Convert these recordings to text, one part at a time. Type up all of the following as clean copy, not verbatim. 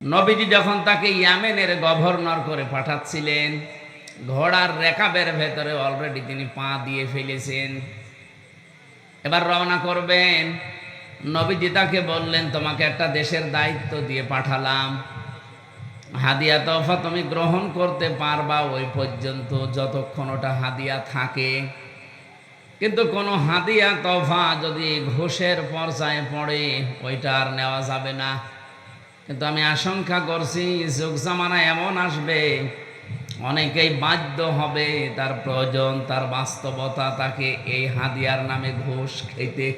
নবীজি যখন তাকে ইয়ামেনের গভর্নর করে পাঠাচ্ছিলেন, ঘোড়ার রেকাবের ভেতরে অলরেডি তিনি পা দিয়ে ফেলেছেন। এবার রওনা করবেন। নবীজি তাকে বললেন, তোমাকে একটা দেশের দায়িত্ব দিয়ে পাঠালাম, হাদিয়া তোফা তুমি গ্রহণ করতে পারবা ওই পর্যন্ত যতক্ষণ ওটা হাদিয়া থাকে। কিন্তু কোনো হাদিয়া তোফা যদি ঘুষের পর্যায়ে পড়ে ওইটা আর নেওয়া যাবে না। কিন্তু আমি আশঙ্কা করছি যুগ জামানা এমন আসবে, অনেকেই বাধ্য হবে, তার প্রয়োজন, তার বাস্তবতা তাকে এই হাদিয়ার নামে ঘুষ খেতে।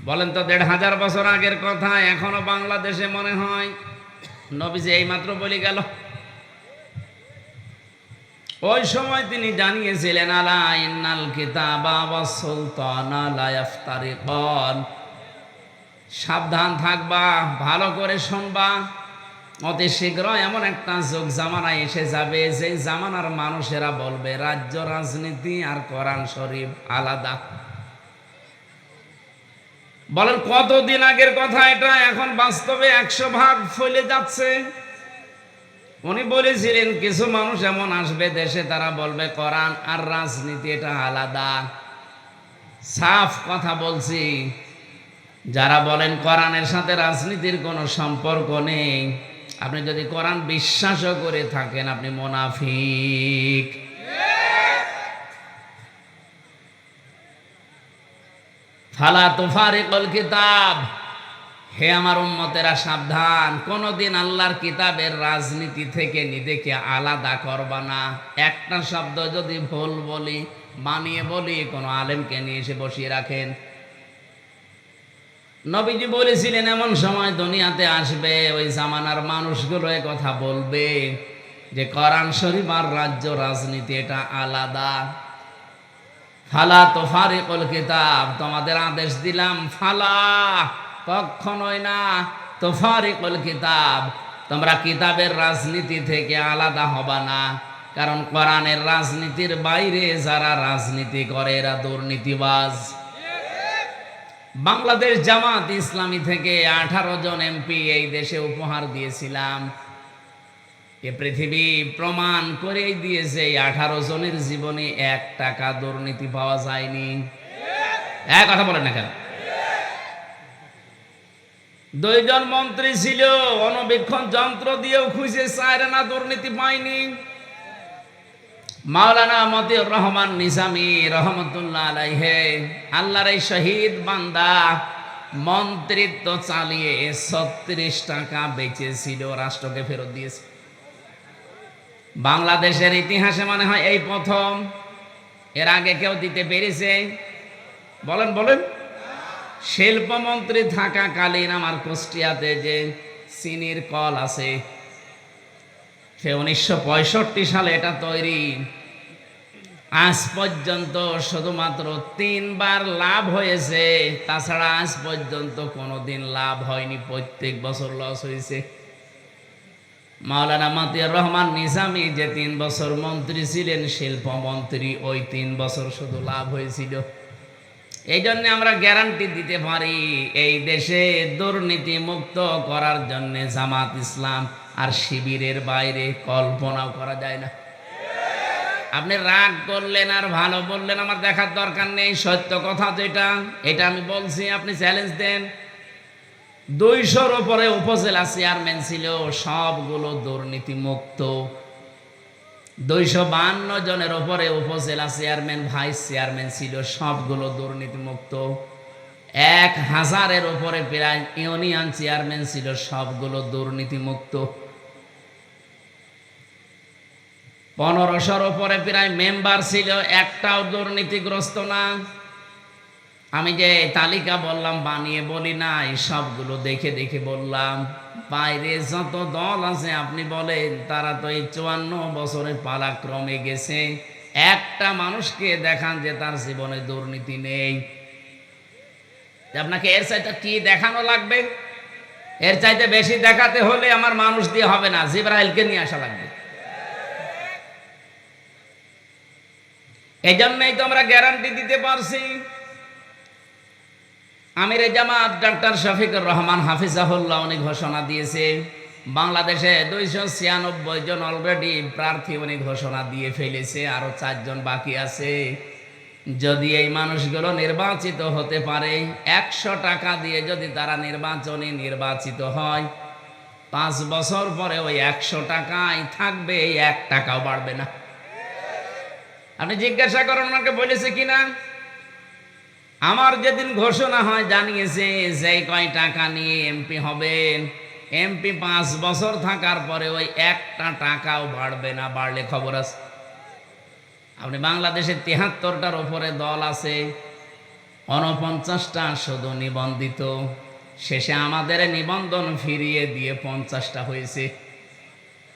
বলেন তো, ১৫০০ বছর আগের কথা এখনো বাংলাদেশে মনে হয় নবীজি এইমাত্র বলে গেল। ওই সময় তিনি জানিয়েছিলেন, আলা ইন্নাল কিতাবা ওয়াস সুলতানা লা ইফতারিকান, সাবধান থাকবা, ভালো করে শুনবা, অতি শীঘ্র এমন একটা যুগ জামানা এসে যাবে যে জামানার মানুষেরা বলবে রাজ্য রাজনীতি আর কোরআন শরীফ আলাদা। বলেন কতদিন আগের কথা এটা, এখন বাস্তবে ১০০ ভাগ ফলে যাচ্ছে। উনি বলেছিলেন কিছু মানুষ এমন আসবে দেশে, তারা বলবে কোরআন আর রাজনীতি এটা আলাদা। সাফ কথা বলছি, যারা বলেন কোরআনের সাথে রাজনীতির কোনো সম্পর্ক নেই, আপনি যদি কোরআন বিশ্বাসও করে থাকেন আপনি মুনাফিক। ফালা তুফারিকুল কিতাব, হে আমার উম্মতেরা সাবধান, কোনদিন আল্লাহর কিতাবের রাজনীতি থেকে নিজেকে আলাদা করবা না। একটা শব্দ যদি ভুল বলি, বানিয়ে বলি, কোনো আলেমকে নিয়ে এসে বসিয়ে রাখেন। নবীজি বলেছিলেন এমন সময় দুনিয়াতে আসবে, ওই জামানার মানুষগুলো কথা বলবে যে কোরআন শরীফ আর রাজ্য রাজনীতি এটা আলাদা। ফালা তুফারিকুল কিতাব, তোমাদের আদেশ দিলাম, ফালা কখনোই না, তুফারিকুল কিতাব, তোমরা কিতাবের রাজনীতি থেকে আলাদা হবা না। কারণ কোরআনের রাজনীতির বাইরে যারা রাজনীতি করে এরা দুর্নীতিবাজ। বাংলাদেশ জামাত ইসলামী থেকে 18 জন এমপি এই দেশে উপহার দিয়েছিলাম। এ পৃথিবী প্রমাণ করেই দিয়েছে 18 জনের জীবনে 1 টাকা দুর্নীতি পাওয়া যায়নি। এক কথা বলেন না কেন? 2 জন মন্ত্রী ছিল, অণুবীক্ষণ যন্ত্র দিয়েও খুঁজে চায় না, দুর্নীতি পায়নি। মাওলানা মতিউর রহমান নিজামী রহমতুল্লাহ আলাইহি, আল্লাহর এই শহীদ বান্দা মন্ত্রিত্ব চালিয়ে 36 টাকা বেঁচেছিল, রাষ্ট্রকে ফেরত দিয়েছে। বাংলাদেশের ইতিহাসে মনে হয় এই প্রথম। এর আগে কেউ দিতে পেরেছে? বলেন বলেন। শিল্পমন্ত্রী থাকাকালীন আমার কুষ্টিয়াতে যে চিনির কল আছে, সে 1965 সালে এটা তৈরি, আজ পর্যন্ত শুধুমাত্র 3 বার লাভ হয়েছে, তাছাড়া আজ পর্যন্ত কোনোদিন লাভ হয়নি, প্রত্যেক বছর লস হয়েছে। মাওলানা মতিউর রহমান নিজামী যে 3 বছর মন্ত্রী ছিলেন, শিল্পমন্ত্রী, ওই 3 বছর শুধু লাভ হয়েছিল। এই জন্য আমরা গ্যারান্টি দিতে পারি এই দেশে দুর্নীতি মুক্ত করার জন্য জামাত ইসলাম আর শিবিরের বাইরে কল্পনাও করা যায় না। আপনি রাগ করলেন আর ভালো বললেন, আমার দেখার দরকার নেই। সত্য কথা যেটা, এটা আমি বলছি, আপনি চ্যালেঞ্জ দেন। 200-র উপরে উপজেলা চেয়ারম্যান ছিল, সবগুলো দুর্নীতি মুক্ত। 252 জনের উপরে উপজেলা চেয়ারম্যান, ভাইস চেয়ারম্যান ছিল, সবগুলো দুর্নীতি মুক্ত। 1000-এর উপরে প্রায় ইউনিয়ন চেয়ারম্যান ছিল, সবগুলো দুর্নীতি মুক্ত। 1500-র উপরে প্রায় মেম্বার ছিল, একটাও দুর্নীতিগ্রস্ত না। আমি যে তালিকা বললাম বানিয়ে বলি না, এই সবগুলো দেখে দেখে বললাম। বাইরে যত দল আছে আপনি বলেন, তারা তো এই 54 বছরের পালাক্রমে গেছে। একটা মানুষকে দেখান যে তার জীবনে দুর্নীতি নেই। আপনাকে এর চাইতে কি দেখানো লাগবে? এর চাইতে বেশি দেখাতে হলে আমার মানুষ দিয়ে হবে না, জিবরাইলকে নিয়ে আসা লাগবে। এই জন্যই তো আমরা গ্যারান্টি দিতে পারছি। আমিরে জামাত ডাক্তার শফিকুর রহমান হাফিজাহুল্লাহ উনি ঘোষণা দিয়েছে বাংলাদেশে 296 জন অলরেডি প্রার্থী উনি ঘোষণা দিয়ে ফেলেছে, আরো 4 জন বাকি আছে। যদি এই মানুষগুলো নির্বাচিত হতে পারে, 100 টাকা দিয়ে যদি তারা নির্বাচিত হয়, 5 বছর পরে ওই 100 টাকাই থাকবে, 1 টাকাও বাড়বে না। আপনি জিজ্ঞাসা করেন ওনাকে বলেছে কিনা। আমার যেদিন ঘোষণা হয় জানিয়েছে যে কয় টাকা নিয়ে এমপি হবেন, এমপি 5 বছর থাকার পরে ওই 1টা টাকাও বাড়বে না, বাড়লে খবর আছে। আপনি বাংলাদেশে 73টার উপরে দল আছে, 49টা শুধু নিবন্ধিত। শেষে আমাদের নিবন্ধন ফিরিয়ে দিয়ে 50টা হয়েছে।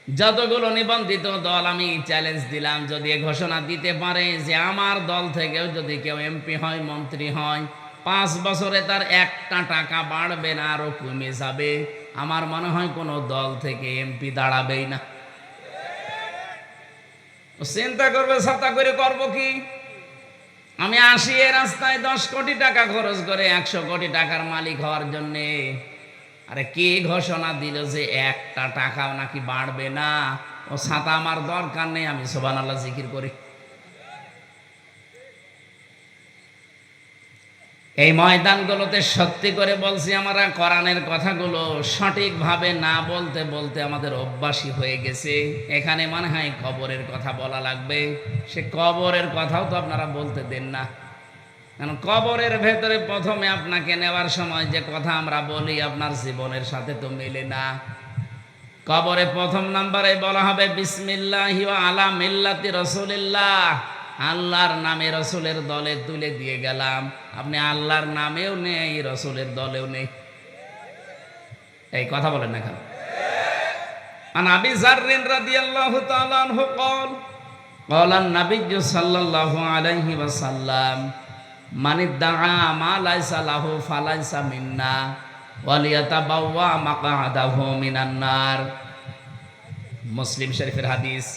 যতগুলো নিবন্ধিত দল আমি চ্যালেঞ্জ দিলাম, যদি এ ঘোষণা দিতে পারে যে আমার দল থেকেও যদি কেউ এমপি হয়, মন্ত্রী হয়, 5 বছরে তার 1টা টাকা বাড়বে না, আরো কমে যাবে, আমার মনে হয় কোনো দল থেকে এমপি দাঁড়াবেই না। চিন্তা করবে ছাতা করে করব কি? আমি আসি এ রাস্তায় 10 কোটি টাকা খরচ করে 100 কোটি টাকার মালিক হওয়ার জন্যে। আরে কে ঘোষণা দিল যে 1টা টাকাও নাকি বাড়বে না? ও ছাতা আমার দরকার নেই, আমি সুবহানাল্লাহ জিকির করি। এই ময়দানগুলোতে সত্যি করে বলছি, আমরা কোরআনের কথাগুলো সঠিকভাবে না বলতে বলতে আমাদের অভ্যাসই হয়ে গেছে। এখানে মনে হয় কবরের কথা বলা লাগবে, সে কবরের কথাও তো আপনারা বলতে দেন না। কারণ কবরের ভেতরে প্রথমে আপনাকে নেওয়ার সময় যে কথা আমরা বলি আপনার জীবনের সাথে তো মেলে না। কবরে প্রথম নাম্বারে বলা হবে বিসমিল্লাহি ওয়া আলা মিল্লাতি রাসূলিল্লাহ, আল্লাহর নামে রসুলের দলে তুলে দিয়ে গেলাম। আপনি আল্লাহর নামেও নেই, রসুলের দলেও নেই, এই কথা বলেন না কেন? আন আবি যাররিন রাদিয়াল্লাহু তাআলা আনহু قال قال النبي صلى الله عليه وسلم من ادعى ما ليس له فليس منا وليتبوأ مقعده من النار। মুসলিম শরীফের হাদিস।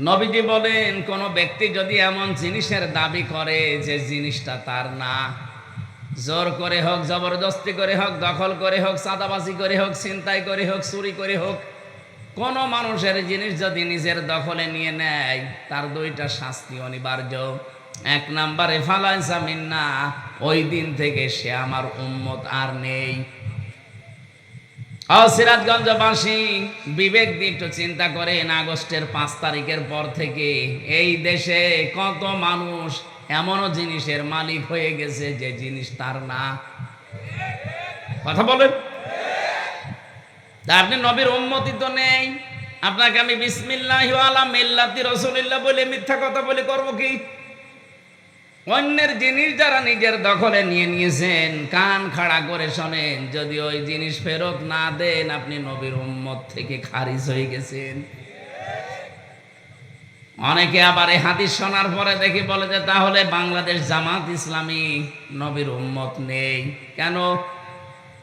নবীজি বলেন, কোন ব্যক্তি যদি এমন জিনিসের দাবি করে যে জিনিসটা তার না, জোর করে হোক, জবরদস্তি করে হোক, দখল করে হোক, চাঁদাবাজি করে হোক, ছিনতাই করে হোক, চুরি করে হোক, কোন মানুষের জিনিস যদি নিজের দখলে নিয়ে নেয়, তার 2টা শাস্তি অনিবার্য। 1 নম্বরে ফালাইসা মিন্না, ওই দিন থেকে সে আমার উম্মত আর নেই। সিরাজগঞ্জবাসী বিবেক দিয়ে একটু চিন্তা করেন, আগস্টের 5 তারিখের পর থেকে এই দেশে কত মানুষ এমনও জিনিসের মালিক হয়ে গেছে যে জিনিস তার না। কথা বলেন। আপনি নবীর উম্মতি তো নেই, আপনাকে আমি বিসমিল্লাহি ওয়া আলা মিল্লাতি রাসূলিল্লাহ বলে মিথ্যা কথা বলে করব কি? অন্যের জিনিস যারা নিজের দখলে নিয়ে নিয়েছেন, কান খাড়া করে শোনেন, যদি ওই জিনিস ফেরত না দেন আপনি নবীর উম্মত থেকে খারিজ হয়ে গেছেন। অনেকে আবার এই হাদিস শোনার পরে দেখি বলে যে তাহলে বাংলাদেশ জামাত ইসলামী নবীর উম্মত নেই কেন?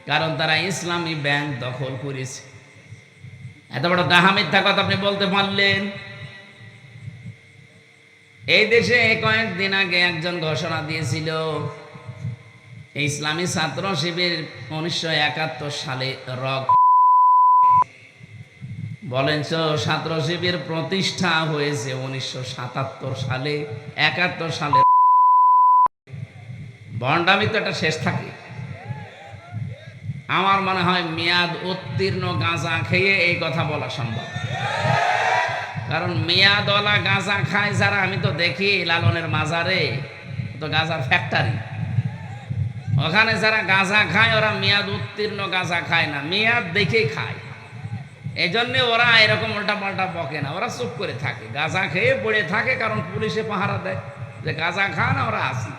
কারণ তারা ইসলামী ব্যাংক দখল করেছে। এত বড় ডাহা মিথ্যা কথা আপনি বলতে পারলেন? এই দেশে কয়েকদিন আগে একজন ঘোষণা দিয়েছিল, ইসলামী ছাত্র শিবির 1971 সালে বলেন ছাত্র শিবির প্রতিষ্ঠা হয়েছে 1977 সালে, 71 সালে। ভণ্ডামি তো একটা শেষ থাকে। আমার মনে হয় মেয়াদ উত্তীর্ণ গাঁজা খেয়ে এই কথা বলা সম্ভব। কারণ মেয়াদওয়ালা গাঁজা খায় যারা, আমি তো দেখি লালনের মাজারে তো গাঁজার ফ্যাক্টরি, ওখানে যারা গাঁজা খায় ওরা মেয়াদ উত্তীর্ণ গাঁজা খায় না, মেয়াদ দেখেই খায়। এই জন্যে ওরা এরকম উল্টা পাল্টা বকে না, ওরা চুপ করে থাকে, গাঁজা খেয়ে পড়ে থাকে, কারণ পুলিশে পাহারা দেয় যে গাঁজা খান ওরা আসি।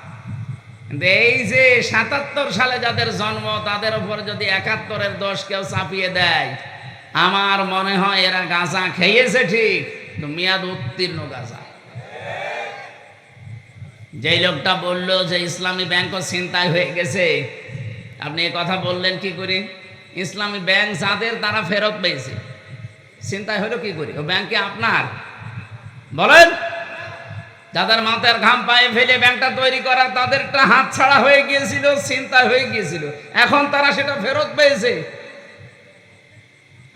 কিন্তু এই যে 77 সালে যাদের জন্ম, তাদের উপর যদি 71-এর দোষ কেউ চাপিয়ে দেয়, আমার মনে হয় এরা গাঁজা খেয়েছে ঠিক, কিন্তু মেয়াদ উত্তীর্ণ গাঁজা। যেই লোকটা বললো যে ইসলামী ব্যাংকও ছিনতাই হয়ে গেছে, আপনি এ কথা বললেন কি করে? ইসলামী ব্যাংক যাদের তারা ফেরত পেয়েছে, ছিনতাই হলো কি করে? ও ব্যাংকে আপনার বলেন? যাদের মাথার ঘাম পায়ে ফেলে ব্যাংকটা তৈরি করা, তাদেরটা হাত ছাড়া হয়ে গিয়েছিল, চিন্তা হয়ে গিয়েছিল, এখন তারা সেটা ফেরত পেয়েছে।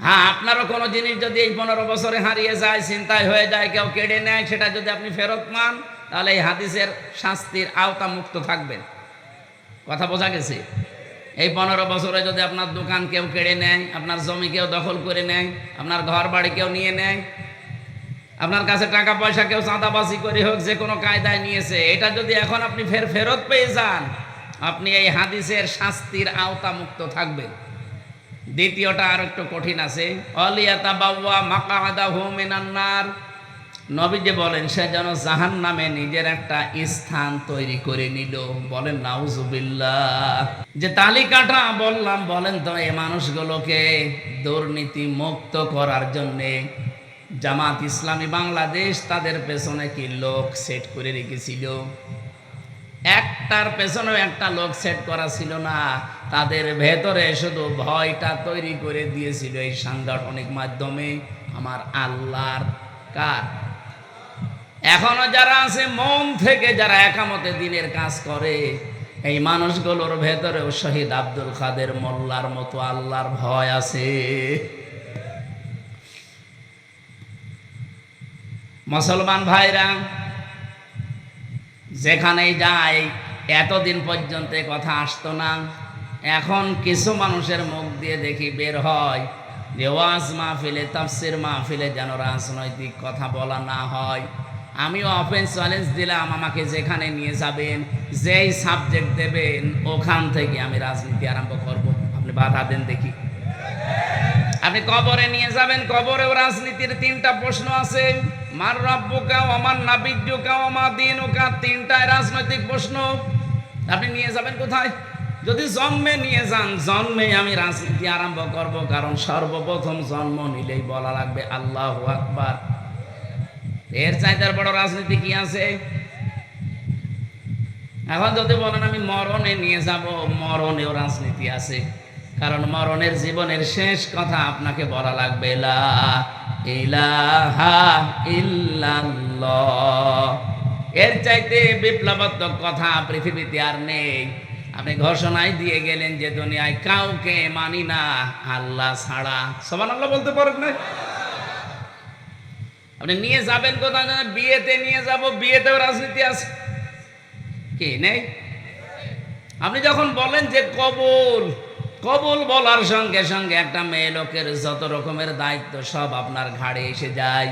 হ্যাঁ, আপনারও কোনো জিনিস যদি এই 15 বছরে হারিয়ে যায়, চিন্তায় হয়ে যায়, কেউ কেড়ে নেয়, সেটা যদি আপনি ফেরত পান, তাহলে এই হাদিসের শাস্তির আওতা মুক্ত থাকবেন। কথা বোঝা গেছে? এই 15 বছরে যদি আপনার দোকান কেউ কেড়ে নেয়, আপনার জমি কেউ দখল করে নেয়, আপনার ঘর বাড়ি কেউ নিয়ে নেয়, আপনার কাছে টাকা পয়সা কেউ চাঁদাবাজি করে হোক, যে কোনো কায়দায় নিয়েছে, এটা যদি এখন আপনি ফেরত পেয়ে যান, আপনি এই হাদিসের শাস্তির আওতা মুক্ত থাকবেন। দ্বিতীয়টা আর একটু কঠিন আছে, অলিয়াতাবাওয়া মাকআদাহু মিনান নার। নবীজি বলেন সে যেন জাহান্নামে নিজের একটা স্থান তৈরি করে নিল। বলেন নাউজুবিল্লাহ। যে তালিকাটা বললাম, বলেন তো এই মানুষগুলোকে দুর্নীতি মুক্ত করার জন্যে জামাত ইসলামী বাংলাদেশ তাদের পেছনে কি লোক সেট করে রেখেছিল? একটার পেছনেও একটা লোক সেট করা ছিল না, তাদের ভেতরে শুধু ভয়টা তৈরি করে দিয়েছিল এই সাংগঠনিক মাধ্যমে। আমার আল্লাহর কার? এখনো যারা আছে মন থেকে, যারা একামতে দিনের কাজ করে, এই মানুষগুলোর ভেতরেও শহীদ আব্দুল কাদের মোল্লার মতো আল্লাহর ভয় আছে। মুসলমান ভাইরা, যেখানেই যায়, এতদিন পর্যন্ত কথা আসতো না, এখন কিছু মানুষের মুখ দিয়ে দেখি বের হয় যে ওয়াজ মাহফিলে, তাফসির মাহফিলে যেন রাজনৈতিক কথা বলা না হয়। আমিও ওপেন চ্যালেঞ্জ দিলাম, আমাকে যেখানে নিয়ে যাবেন, যেই সাবজেক্ট দেবেন, ওখান থেকে আমি রাজনীতি আরম্ভ করব। আপনি বাধা দেন দেখি। আপনি কবরে নিয়ে যাবেন, কবরেও রাজনীতির 3টা প্রশ্ন আছে। মার রাব্বুকা ওয়া মান নাবিয়্যুকা ওয়া মা দীনুকা, 3টাই রাজনৈতিক প্রশ্ন। আপনি নিয়ে যাবেন কোথায়? যদি জন্মে নিয়ে যান, জন্মে আমি রাজনীতি আরম্ভ করব, কারণ সর্বপ্রথম জন্ম নিলেই বলা লাগবে আল্লাহু আকবার। এর চাইতে বড় রাজনীতি কি আছে? এখন যদি বলেন আমি মরণে নিয়ে যাব, মরণেও রাজনীতি আছে, কারণ মরণের জীবনের শেষ কথা আপনাকে বলা লাগবে লা ইলাহা ইল্লাল্লাহ। এর চাইতে বিপ্লবাত্মক কথা পৃথিবীতে আর নেই। আপনি ঘোষণায় দিয়ে গেলেন যে দুনিয়ায় কাউকে মানি না আল্লাহ ছাড়া। সুবহানাল্লাহ বলতে পারেন না? আপনি নিয়ে যাবেন কোথায়? বিয়েতে নিয়ে যাব, বিয়েতেও রাজনীতি আছে কি নেই? আপনি যখন বলেন যে কবুল, কবুল বলার সঙ্গে সঙ্গে একটা মেয়ে লোকের যত রকমের দায়িত্ব সব আপনার ঘাড়ে এসে যায়।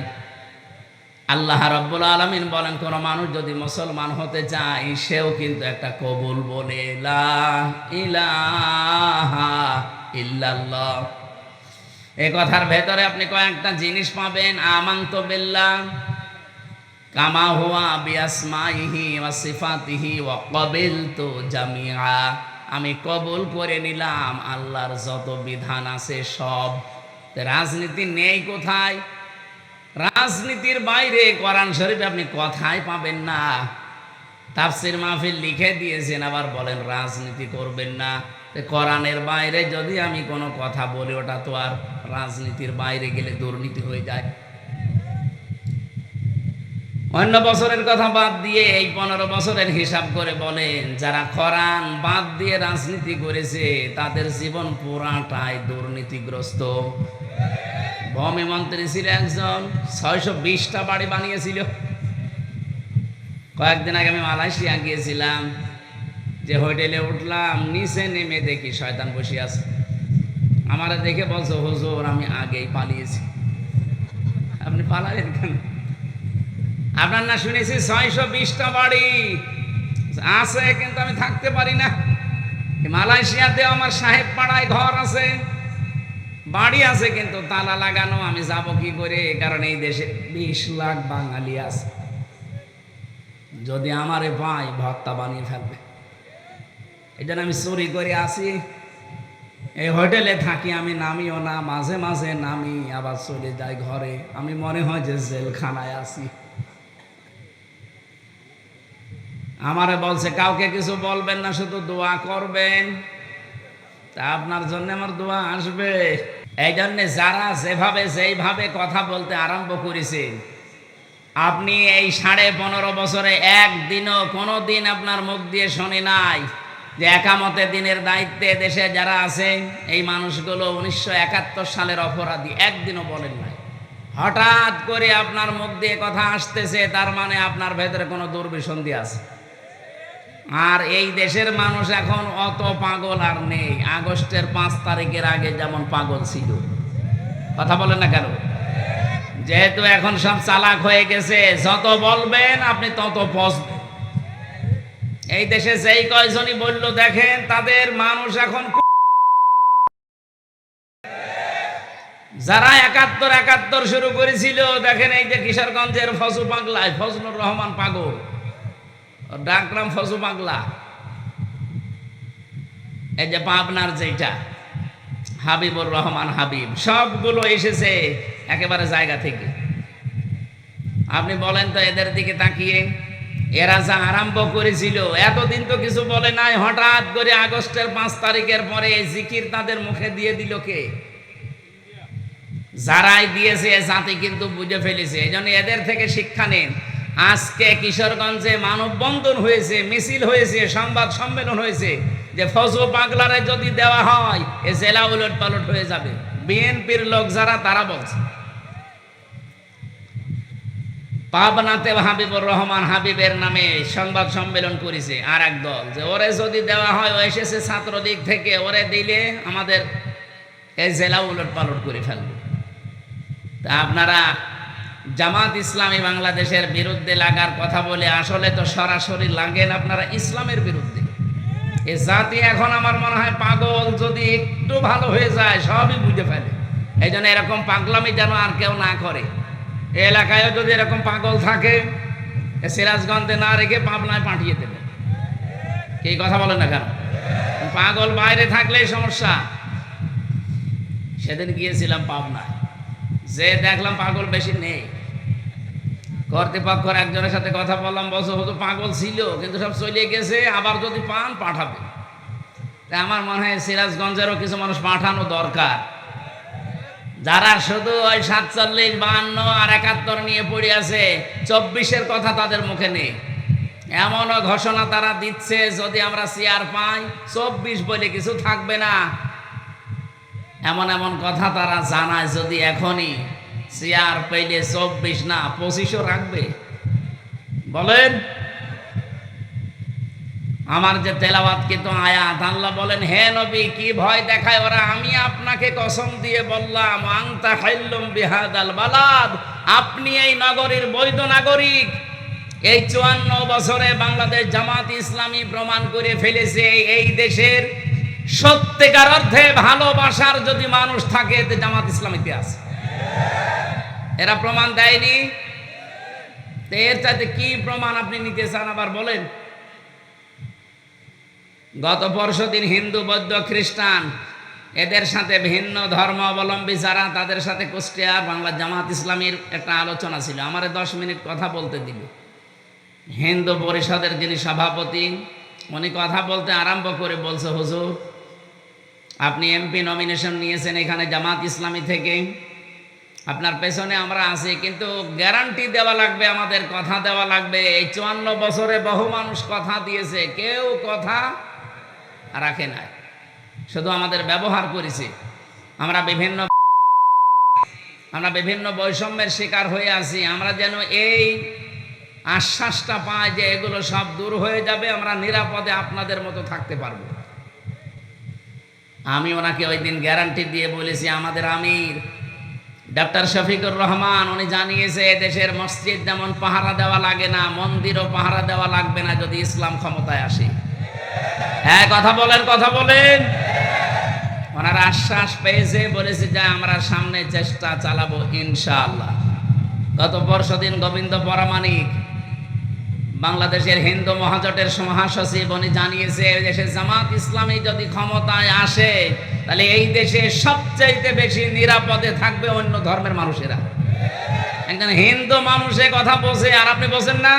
আল্লাহ রাব্বুল আলামিন বলেন, কোন মানুষ যদি মুসলমান হতে চায়, সেও কিন্তু একটা কবুল বলে লা ইলাহা ইল্লাল্লাহ। এই কথার ভেতরে আপনি কয়েকটা জিনিস পাবেন। আমানতু বিল্লাহ কামা হুয়া বিআসমাইহি ওয়া সিফাতিহি ওয়া ক্বাবিলতু জামিআ। আমি কবুল করে নিলাম আল্লাহর যত বিধান আছে সব। রাজনীতি নেই কোথায়? রাজনীতির বাইরে কোরআন শরীফে আপনি কথাই পাবেন না। তাফসির মাহফিল লিখে দিয়েছেন, আবার বলেন রাজনীতি করবেন না। কোরআনের বাইরে যদি আমি কোনো কথা বলি, ওটা তো আর রাজনীতির বাইরে গেলে দুর্নীতি হয়ে যায়। অন্য বছরের কথা বাদ দিয়ে এই 15 বছরের হিসাব করে বলেন, যারা কোরআন বাদ দিয়ে রাজনীতি করেছে, তাদের জীবন পুরাটাই দুর্নীতিগ্রস্ত। ভূমি মন্ত্রী ছিল একজন, 620টা বাড়ি বানিয়েছিল। কয়েকদিন আগে আমি মালয়েশিয়া গিয়েছিলাম, যে হোটেলে উঠলাম, নিচে নেমে দেখি শয়তান বসে আছে। আমারে দেখে বলছো, হুজুর আমি আগেই পালিয়েছি। আপনি পালালেন কেন? আপনার না শুনেছি 620টা বাড়ি আছে, কিন্তু আমি থাকতে পারি না। মালয়েশিয়াতে আমার সাহেব পাড়ায় ঘর আছে, বাড়ি আছে, কিন্তু তালা লাগানো। আমি যাব কি করে? কারণ এই দেশে 20 লাখ বাঙালি আছে। যদি আমারে পাই, ভর্তা বানিয়ে ফেলবে। এই জন্য আমি চুরি করে আসি। এই হোটেলে থাকি, আমি নামিও না, মাঝে মাঝে নামি, আবার চলে যাই ঘরে। আমি মনে হয় যে জেলখানায় আছি। আমারে বলছে কাউকে কিছু বলবেন না, শুধু দোয়া করবেন। তা আপনার জন্য আমার দোয়া আসবে। এই জন্যে যারা যেভাবে যেইভাবে কথা বলতে আরম্ভ করেছে, আপনি এই 15.5 বছরে একদিনও কোনো দিন আপনার মুখ দিয়ে শুনি নাই যে একামতের দিনের দায়িত্বে দেশে যারা আছে এই মানুষগুলো 1971 সালের অপরাধী, একদিনও বলেন নাই। হঠাৎ করে আপনার মুখ দিয়ে কথা আসতেছে, তার মানে আপনার ভেতরে কোনো দুর্বিসন্ধি আছে। আর এই দেশের মানুষ এখন অত পাগল আর নেই, আগস্টের 5 তারিখের আগে যেমন পাগল ছিল। কথা বলেন না কেন? যেহেতু এখন সব চালাক হয়ে গেছে, যত বলবেন আপনি তত পচবেন। এই দেশে যেই কয়জনই বলল দেখেন তাদের মানুষ এখন, যারা 71 শুরু করেছিল দেখেন এই যে কিশোরগঞ্জের ফজু পাগলায়, ফজলুর রহমান পাগল, ডাকরাম ফজু পাগলা। এই যে পাবনার যেটা হাবিবুর রহমান হাবিব, সবগুলো এসেছে একেবারে জায়গা থেকে। আপনি বলেন তো এদের দিকে তাকিয়ে, এরা যা আরম্ভ করেছিল এতদিন তো কিছু বলে নাই, হঠাৎ করে আগস্টের 5 তারিখের পরে এই জিকির তাদের মুখে দিয়ে দিল কে? যারাই দিয়েছে জাতি কিন্তু বুঝে ফেলেছে। এই জন্য এদের থেকে শিক্ষা নেন। আজকে কিশোরগঞ্জে মানববন্ধন হয়েছে, মিছিল হয়েছে, সংবাদ সম্মেলন হয়েছে যে ফজু পাগলারে যদি দেওয়া হয় এ জেলা উলট পালট হয়ে যাবে। বিএনপির লোক যারা তারা বলছে। পাবনাতে হাবিবুর রহমান হাবিবের নামে সংবাদ সম্মেলন করেছে আর এক দল, যে ওরে যদি দেওয়া হয়, ও এসেছে ছাত্রলীগ থেকে, ওরে দিলে আমাদের এই জেলা উলট পালট করে ফেলবে। তা আপনারা জামাত ইসলামী বাংলাদেশের বিরুদ্ধে লাগার কথা বলে আসলে তো সরাসরি লাগেন আপনারা ইসলামের বিরুদ্ধে। এ জাতি এখন আমার মনে হয় পাগল, যদি একটু ভালো হয়ে যায় সবই বুঝে ফেলে। এই জন্য এরকম পাগলামি যেন আর কেউ না করে। এ এলাকায়ও যদি এরকম পাগল থাকে, সিরাজগঞ্জে না রেখে পাবনায় পাঠিয়ে দেবে। কি কথা বলেন না কেন? পাগল বাইরে থাকলেই সমস্যা। সেদিন গিয়েছিলাম পাবনায়, যে দেখলাম পাগল বেশি নেই। কর্তৃপক্ষের একজনের সাথে কথা বললাম, বলছে হয়তো পাগল ছিল কিন্তু সব চলে গেছে, আবার যদি পান পাঠাবে। তা আমার মনে হয় সিরাজগঞ্জেরও কিছু মানুষ পাঠানো দরকার, যারা শুধু ওই 47, 52 আর 71 নিয়ে পড়ে আছে, 24-এর কথা তাদের মুখে নেই। এমনও ঘোষণা তারা দিচ্ছে যদি আমরা চেয়ার পাই 24 বলে কিছু থাকবে না। এমন এমন কথা তারা জানায়, যদি এখনই চেয়ার পেলে 24 না 25ও রাখবে। বলেন, আমার যে তেলাওয়াতকৃত আয়াত, আল্লাহ বলেন, হে নবী কি ভয় দেখায় ওরা? আমি আপনাকে কসম দিয়ে বললাম, আনতা হাইল্লুম বিহাদাল বালাদ, আপনি এই নগরীর বৈধ নাগরিক। এই 54 বছরে বাংলাদেশ জামাত ইসলামী প্রমাণ করে ফেলেছে এই দেশের সত্যিকার অর্থে ভালোবাসার যদি মানুষ থাকে তো জামাত ইসলামীতে আছে। এরা প্রমাণ দেয়নি? এর চাইতে কি প্রমাণ আপনি নিতে চান আবার বলেন? গত পরশুদিন হিন্দু, বৌদ্ধ, খ্রিস্টান এদের সাথে ভিন্ন ধর্ম অবলম্বী যারা, তাদের সাথে কুষ্টিয়ার বাংলা জামাত ইসলামীর একটা আলোচনা ছিল। আমারে 10 মিনিট কথা বলতে দিল। হিন্দু পরিষদের যিনি সভাপতি, উনি কথা বলতে আরম্ভ করে বলছে, হুজুর আপনি এমপি নমিনেশন নিয়েছেন এখানে জামাত ইসলামী থেকে, আপনার পেছনে আমরা আছি, কিন্তু গ্যারান্টি দেওয়া লাগবে, আমাদের কথা দেওয়া লাগবে। এই 54 বছরে বহু মানুষ কথা দিয়েছে, কেউ কথা রাখে নাই, শুধু আমাদের ব্যবহার করেছে। আমরা বিভিন্ন বৈষম্যের শিকার হয়ে আছি। আমরা যেন এই আশ্বাসটা পাই যে এগুলো সব দূর হয়ে যাবে, আমরা নিরাপদে আপনাদের মতো থাকতে পারবো। আমি ওনাকে ওই দিন গ্যারান্টি দিয়ে বলেছি, আমাদের আমির ডক্টর শফিকুর রহমান উনি জানিয়েছে দেশের মসজিদ যেমন পাহারা দেওয়া লাগে না, মন্দিরও পাহারা দেওয়া লাগবে না যদি ইসলাম ক্ষমতায় আসে। হ্যাঁ, কথা বলেন। ওনারা আশ্বাস পেয়েছে, বলেছে যে আমরা সামনে চেষ্টা চালাবো ইনশাআল্লাহ। গত পরশুদিন গোবিন্দ পরামানিক বাংলাদেশের হিন্দু মহাজোটের মহাসচিব, উনি জানিয়েছে দেশের জামাত ইসলামী যদি ক্ষমতায় আসে তাহলে এই দেশে সবচাইতে বেশি নিরাপদে থাকবে অন্য ধর্মের মানুষেরা। একজন হিন্দু মানুষে কথা বলছে আর আপনি বলছেন না।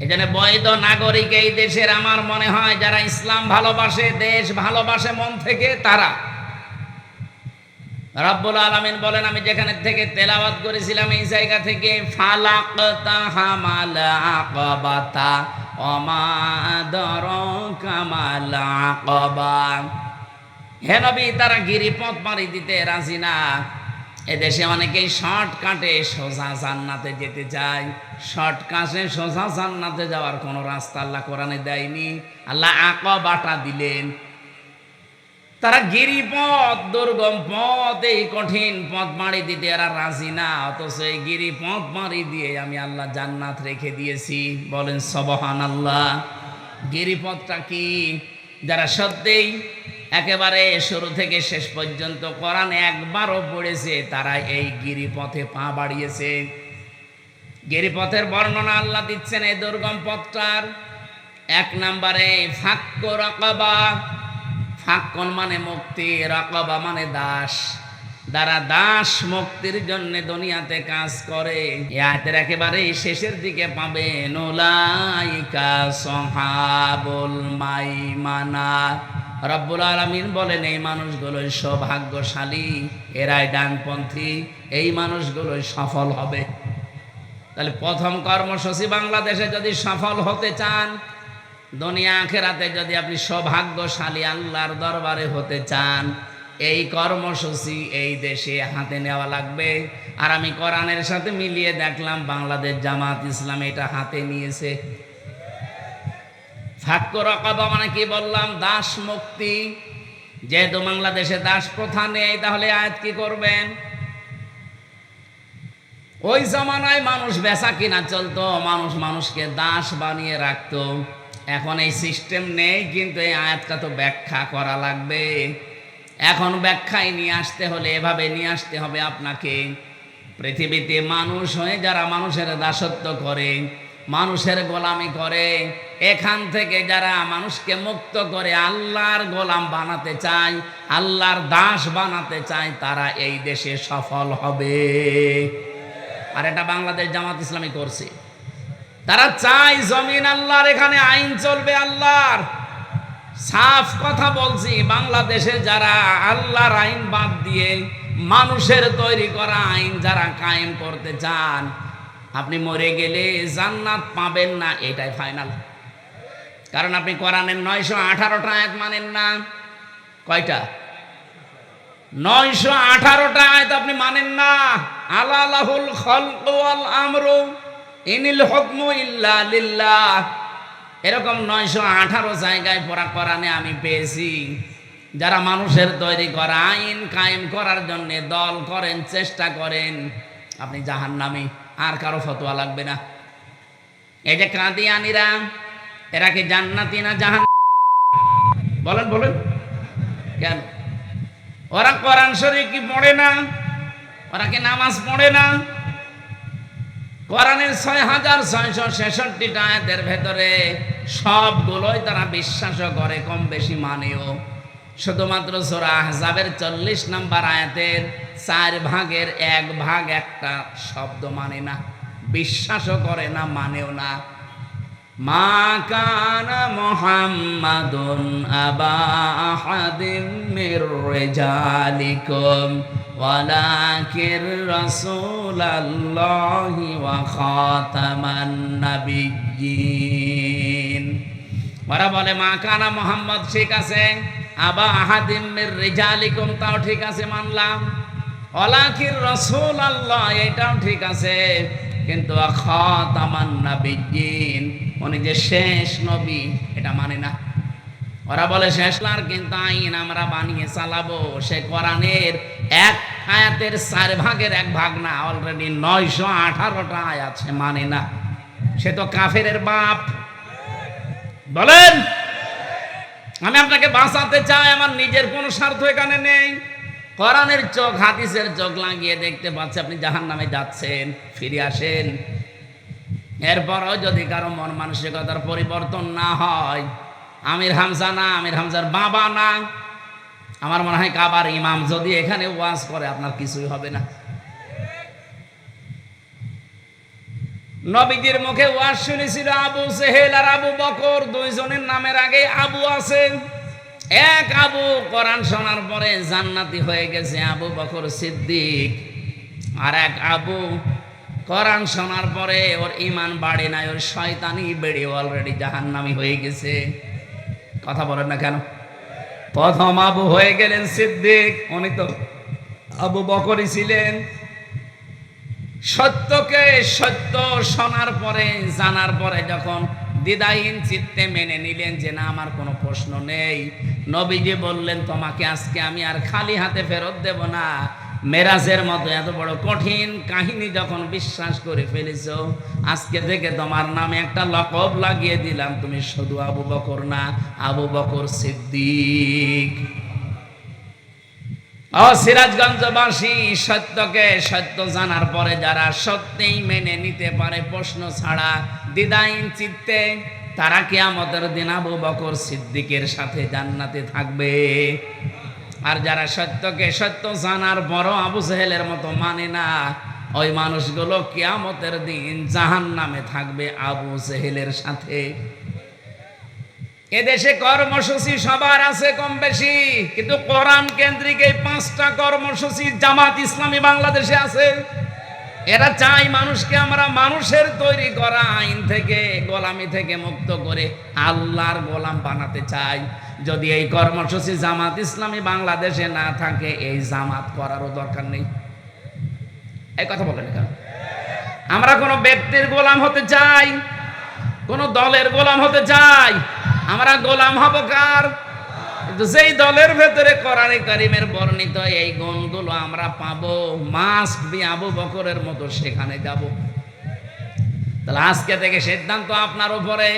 এই জন্য বৈধ নাগরিক এই দেশের আমার মনে হয় যারা ইসলাম ভালোবাসে, দেশ ভালোবাসে মন থেকে, তারা রব্বুল আলামিন বলেন, আমি যেখানে থেকে তেলাওয়াত করেছিলাম এই জায়গা থেকে, ফালাকতা হামাল আকাবাতা ওমা আদরাকা মাল আকাবা। হে নবী, তারা গিরিপথ পাড়ি দিতে রাজি না। এদেশে অনেকেই শর্টকাটে সোজা জান্নাতে যেতে চায়। শর্টকাটে সোজা জান্নাতে যাওয়ার কোনো রাস্তা আল্লাহ কোরআনে দেয়নি, আল্লাহ আকাবাটা দিলেন। তারা গিরিপথ, দুর্গম পথ, এই কঠিন পথ পাড়ি দিতে এরা রাজি না। অথচ এই গিরিপথ পাড়ি দিয়ে আমি আল্লাহ জান্নাত রেখে দিয়েছি। বলেন সুবহানাল্লাহ। গিরিপথটা কি? যারা সত্যিই একেবারে শুরু থেকে শেষ পর্যন্ত কোরআন একবারও পড়েছে, তারা এই গিরিপথে পা বাড়িয়েছে। গিরিপথের বর্ণনা আল্লাহ দিচ্ছেন এই দুর্গম পথটার। 1 নম্বরে ফাক্কু রাকাবা। ফাক্কুন মানে মুক্তি, রাকাবা মানে দাস। যারা দাস মুক্তির জন্য দুনিয়াতে কাজ করে, এই আয়াতের একেবারে শেষের দিকে পাবেন উলাইকা সাহাবুল মাইমানা। রব্বুল আলামিন বলেন, এই মানুষগুলোই সৌভাগ্যশালী, এরাই ডানপন্থী, এই মানুষগুলোই সফল হবে। তাহলে প্রথম কর্মসূচি, বাংলাদেশে যদি সফল হতে চান, দুনিয়া আখেরাতে যদি আপনি সৌভাগ্যশালী আল্লাহর দরবারে হতে চান, এই কর্মসূচি এই দেশে হাতে নেওয়া লাগবে। আর আমি কোরআনের সাথে মিলিয়ে দেখলাম বাংলাদেশ জামাত ইসলাম এটা হাতে নিয়েছে। ফাক্কু রাকাবা মানে কি বললাম? দাস মুক্তি। যেহেতু বাংলাদেশে দাস প্রথা নেই, তাহলে আয়াত কি করবেন? ওই জামানায় মানুষ বেচা কিনা চলতো, মানুষ মানুষকে দাস বানিয়ে রাখতো। এখন এই সিস্টেম নেই, কিন্তু এই আয়াতটা তো ব্যাখ্যা করা লাগবে। এখন ব্যাখ্যায় নিয়ে আসতে হলে এভাবে নিয়ে আসতে হবে আপনাকে। পৃথিবীতে মানুষ হয়ে যারা মানুষের দাসত্ব করে, মানুষের গোলামি করে, এখান থেকে যারা মানুষকে মুক্ত করে আল্লাহর গোলাম বানাতে চায়, আল্লাহর দাস বানাতে চায়, তারা এই দেশে সফল হবে। আর এটা বাংলাদেশ জামাত ইসলামী করছে। তারা চায় জমিন আল্লাহর, এখানে আইন চলবে আল্লাহর। সাফ কথা বলছি, বাংলাদেশে যারা আল্লাহর আইন বাদ দিয়ে মানুষের তৈরি করা আইন যারা কায়েম করতে চান, আপনি মরে গেলে জান্নাত পাবেন না, এটাই ফাইনাল। কারণ আপনি কোরআনের 918টা আয়াত মানেন না। কয়টা? 918টা আয়াত আপনি মানেন না। আলা লাহুল খালকু ওয়াল আমরু ইনিল হুকমু ইল্লা লিল্লাহ। এরকম 918 জায়গায় পড়া কোরআনে আমি পেয়েছি। যারা মানুষের তৈরি করা আইন কায়েম করার জন্য দল করেন, চেষ্টা করেন, আপনি জাহান্নামী। আর কারো ফতোয়া লাগবে না। এই যে কাদিয়ানীরা, এরা কি জান্নাতি না জাহান্নামী? বলেন বলেন। কেন? ওরা কোরআন শরীফ কি পড়ে না? ওরা কি নামাজ পড়ে না? কোরআনের 6666টা আয়াতের ভেতরে সবগুলোই তারা বিশ্বাসও করে, কম বেশি মানেও। শুধুমাত্র সূরা আহজাবের 40 নম্বর আয়াতের 4 ভাগের 1 ভাগ একটা শব্দ মানে না, বিশ্বাসও করে না, মানেও না। মা কানা মুহাম্মাদুন আবা আহাদিম মির রিজালিকুম ওয়ালাকির রাসূলুল্লাহি ওয়া খাতামান নাবিয়্যিন। ওরা বলে মা কানা মুহাম্মদ ঠিক আছে, আবা আহাদিম মির রিজালিকুম তাও ঠিক আছে, মানলাম। ওয়ালাকির রাসূলুল্লাহ এটাও ঠিক আছে, কিন্তু খাতামান নাবিয়্যিন উনি যে শেষ নবী এটা মানে না। ওরা বলে শেষ আর, কিন্তু আইন আমরা বানিয়ে চালাবো। সে কোরআনের 1 আয়াতের 4 ভাগের 1 ভাগ না, অলরেডি 918টা আয়াত সে মানে না। সে তো কাফেরের বাপ। বলেন, আমি আপনাকে বাঁচাতে চাই, আমার নিজের কোনো স্বার্থ এখানে নেই। কোরআনের চোখ হাদিসের চোখ লাগিয়ে দেখতে পাচ্ছে আপনি জাহান্নামে যাচ্ছেন, ফিরে আসেন। এরপরও যদি কারো মন মানসিকতার পরিবর্তন না হয়, আমির হামজা না, আমির হামজার বাবা না, আমার মনে হয় কাবার ইমাম যদি এখানে ওয়াজ করে আপনার কিছুই হবে না। নবীজির মুখে ওয়াজ শুনেছিল আবু সেহেল আর আবু বকর, দুইজনের নামের আগে আবু আছে। এক আবু কোরআন শোনার পরে জান্নাতি হয়ে গেছে, আবু বকর সিদ্দিক। আর এক আবু কোরআন শোনার পরে ওর ঈমান বাড়ে নাই, ওর শয়তানি বেড়ে অলরেডি জাহান্নামী হয়ে গেছে। কথা বলেন না কেন? প্রথম আবু হয়ে গেলেন সিদ্দিক, উনি তো আবু বকরই ছিলেন। সত্যকে সত্য শোনার পরে, জানার পরে যখন দ্বিধাহীন চিত্তে মেনে নিলেন যে না, আমার কোনো প্রশ্ন নেই, নবীজি বললেন তোমাকে আজকে আমি আর খালি হাতে ফেরত দেব না। মেরাজের মতো এত বড় কঠিন কাহিনী যখন বিশ্বাস করে ফেলেছো, আজকে থেকে তোমার নামে একটা লকব লাগিয়ে দিলাম, তুমি শুধু আবু বকর না, আবু বকর সিদ্দিক। ও সিরাজগঞ্জবাসী, সত্যকে সত্য জানার পরে যারা সত্যিই মেনে নিতে পারে প্রশ্ন ছাড়া দ্বিধাহীন চিত্তে, তারা কিয়ামতের দিন আবু বকর সিদ্দিকের সাথে জান্নাতে থাকবে। আর যারা সত্যকে সত্য জানার পরও আবু জেহেলের মতো মানে না, ওই মানুষগুলো কিয়ামতের দিন জাহান্নামে থাকবে আবু জেহেলের সাথে। এদেশে কর্মসূচি সবার আছে কম বেশি, কিন্তু কোরআন কেন্দ্রিক এই 5টা কর্মসূচি জামাত ইসলামী বাংলাদেশে আছে। এরা চাই মানুষকে আমরা মানুষের তৈরি করা আইন থেকে, গোলামি থেকে মুক্ত করে আল্লাহর গোলাম বানাতে চাই। যদি এই কর্মসূচি জামাত ইসলামী বাংলাদেশে না থাকে, এই জামাত করারও দরকার নেই। এই কথা বলেন কেন? আমরা কোনো ব্যক্তির গোলাম হতে চাই, কোন দলের গোলাম হতে চাই? আমরা গোলাম হব কার? কিন্তু যেই দলের ভেতরে কোরআনে কারিমের বর্ণিত এই গুণগুলো আমরা পাবো, মাস্ট বি আবু বকরের মতো সেখানে যাব। তাহলে আজকে থেকে সিদ্ধান্ত আপনার উপরে।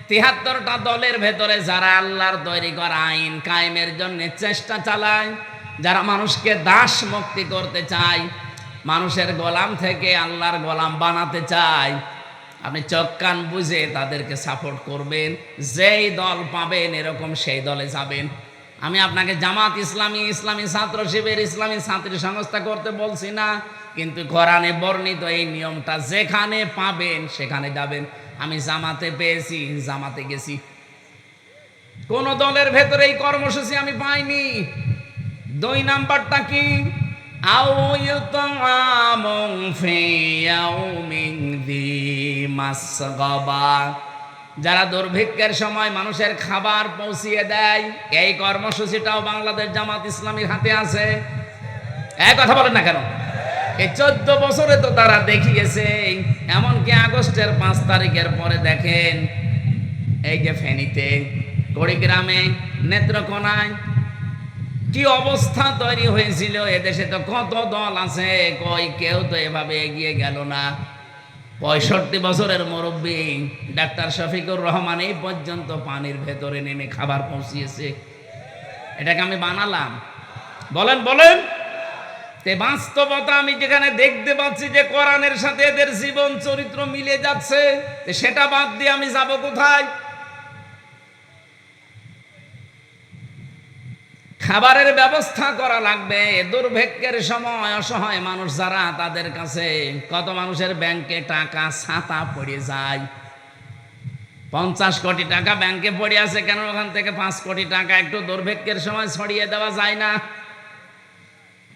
73টা দলের ভেতরে যারা আল্লাহর তৈরি করা আইন কায়েমের জন্য চেষ্টা চালায়, যারা মানুষকে দাস মুক্তি করতে চায়, মানুষের গোলাম থেকে আল্লাহর গোলাম বানাতে চায়, আপনি চোখ কান বুঝে তাদেরকে সাপোর্ট করবেন। যেই দল পাবেন এরকম সেই দলে যাবেন। আমি আপনাকে জামাত ইসলামী, ইসলামী ছাত্র শিবির, ইসলামী ছাত্রী সংস্থা করতে বলছি না, কিন্তু কোরআনে বর্ণিত এই নিয়মটা যেখানে পাবেন সেখানে যাবেন। আমি জামাতে পেয়েছি, জামাতে গেছি। কোন দলের ভেতরে এই কর্মসূচি আমি পাইনি। 2 নাম্বারটা কি? যারা দুর্ভিক্ষের সময় মানুষের খাবার পৌঁছিয়ে দেয়, এই কর্মসূচিটাও বাংলাদেশ জামাত ইসলামীর হাতে আছে। এক কথা বলেন না কেন? এই 14 বছরে তো তারা দেখিয়েছে। এমনকি আগস্টের 5 তারিখের পরে দেখেন, এই যে ফেনীতে, কুড়িগ্রামে, নেত্রকোনায় কি অবস্থা তৈরি হয়েছিল। এদেশে তো কত দল আছে, কই কেউ তো এভাবে এগিয়ে গেল না। 65 বছরের মুরব্বী ডাক্তার শফিকুর রহমান এই পর্যন্ত পানির ভেতরে নেমে খাবার পৌঁছিয়েছে। এটাকে আমি বানালাম? বলেন বলেন। তে বাস্তবতা আমি যেখানে দেখতে পাচ্ছি যে কোরআনের সাথে এদের জীবন চরিত্র মিলে যাচ্ছে, সেটা বাদ দিয়ে আমি যাব কোথায়? খাবারের ব্যবস্থা করা লাগবে। দুর্ভিক্ষের সময় অসহায় মানুষ যারা, তাদের কাছে কত মানুষের ব্যাংকে টাকা ছাতা পড়ে যায়। 50 কোটি টাকা ব্যাংকে পড়ে আছে, কেন ওখান থেকে 5 কোটি টাকা একটু দুর্ভিক্ষের সময় ছড়িয়ে দেওয়া যায় না?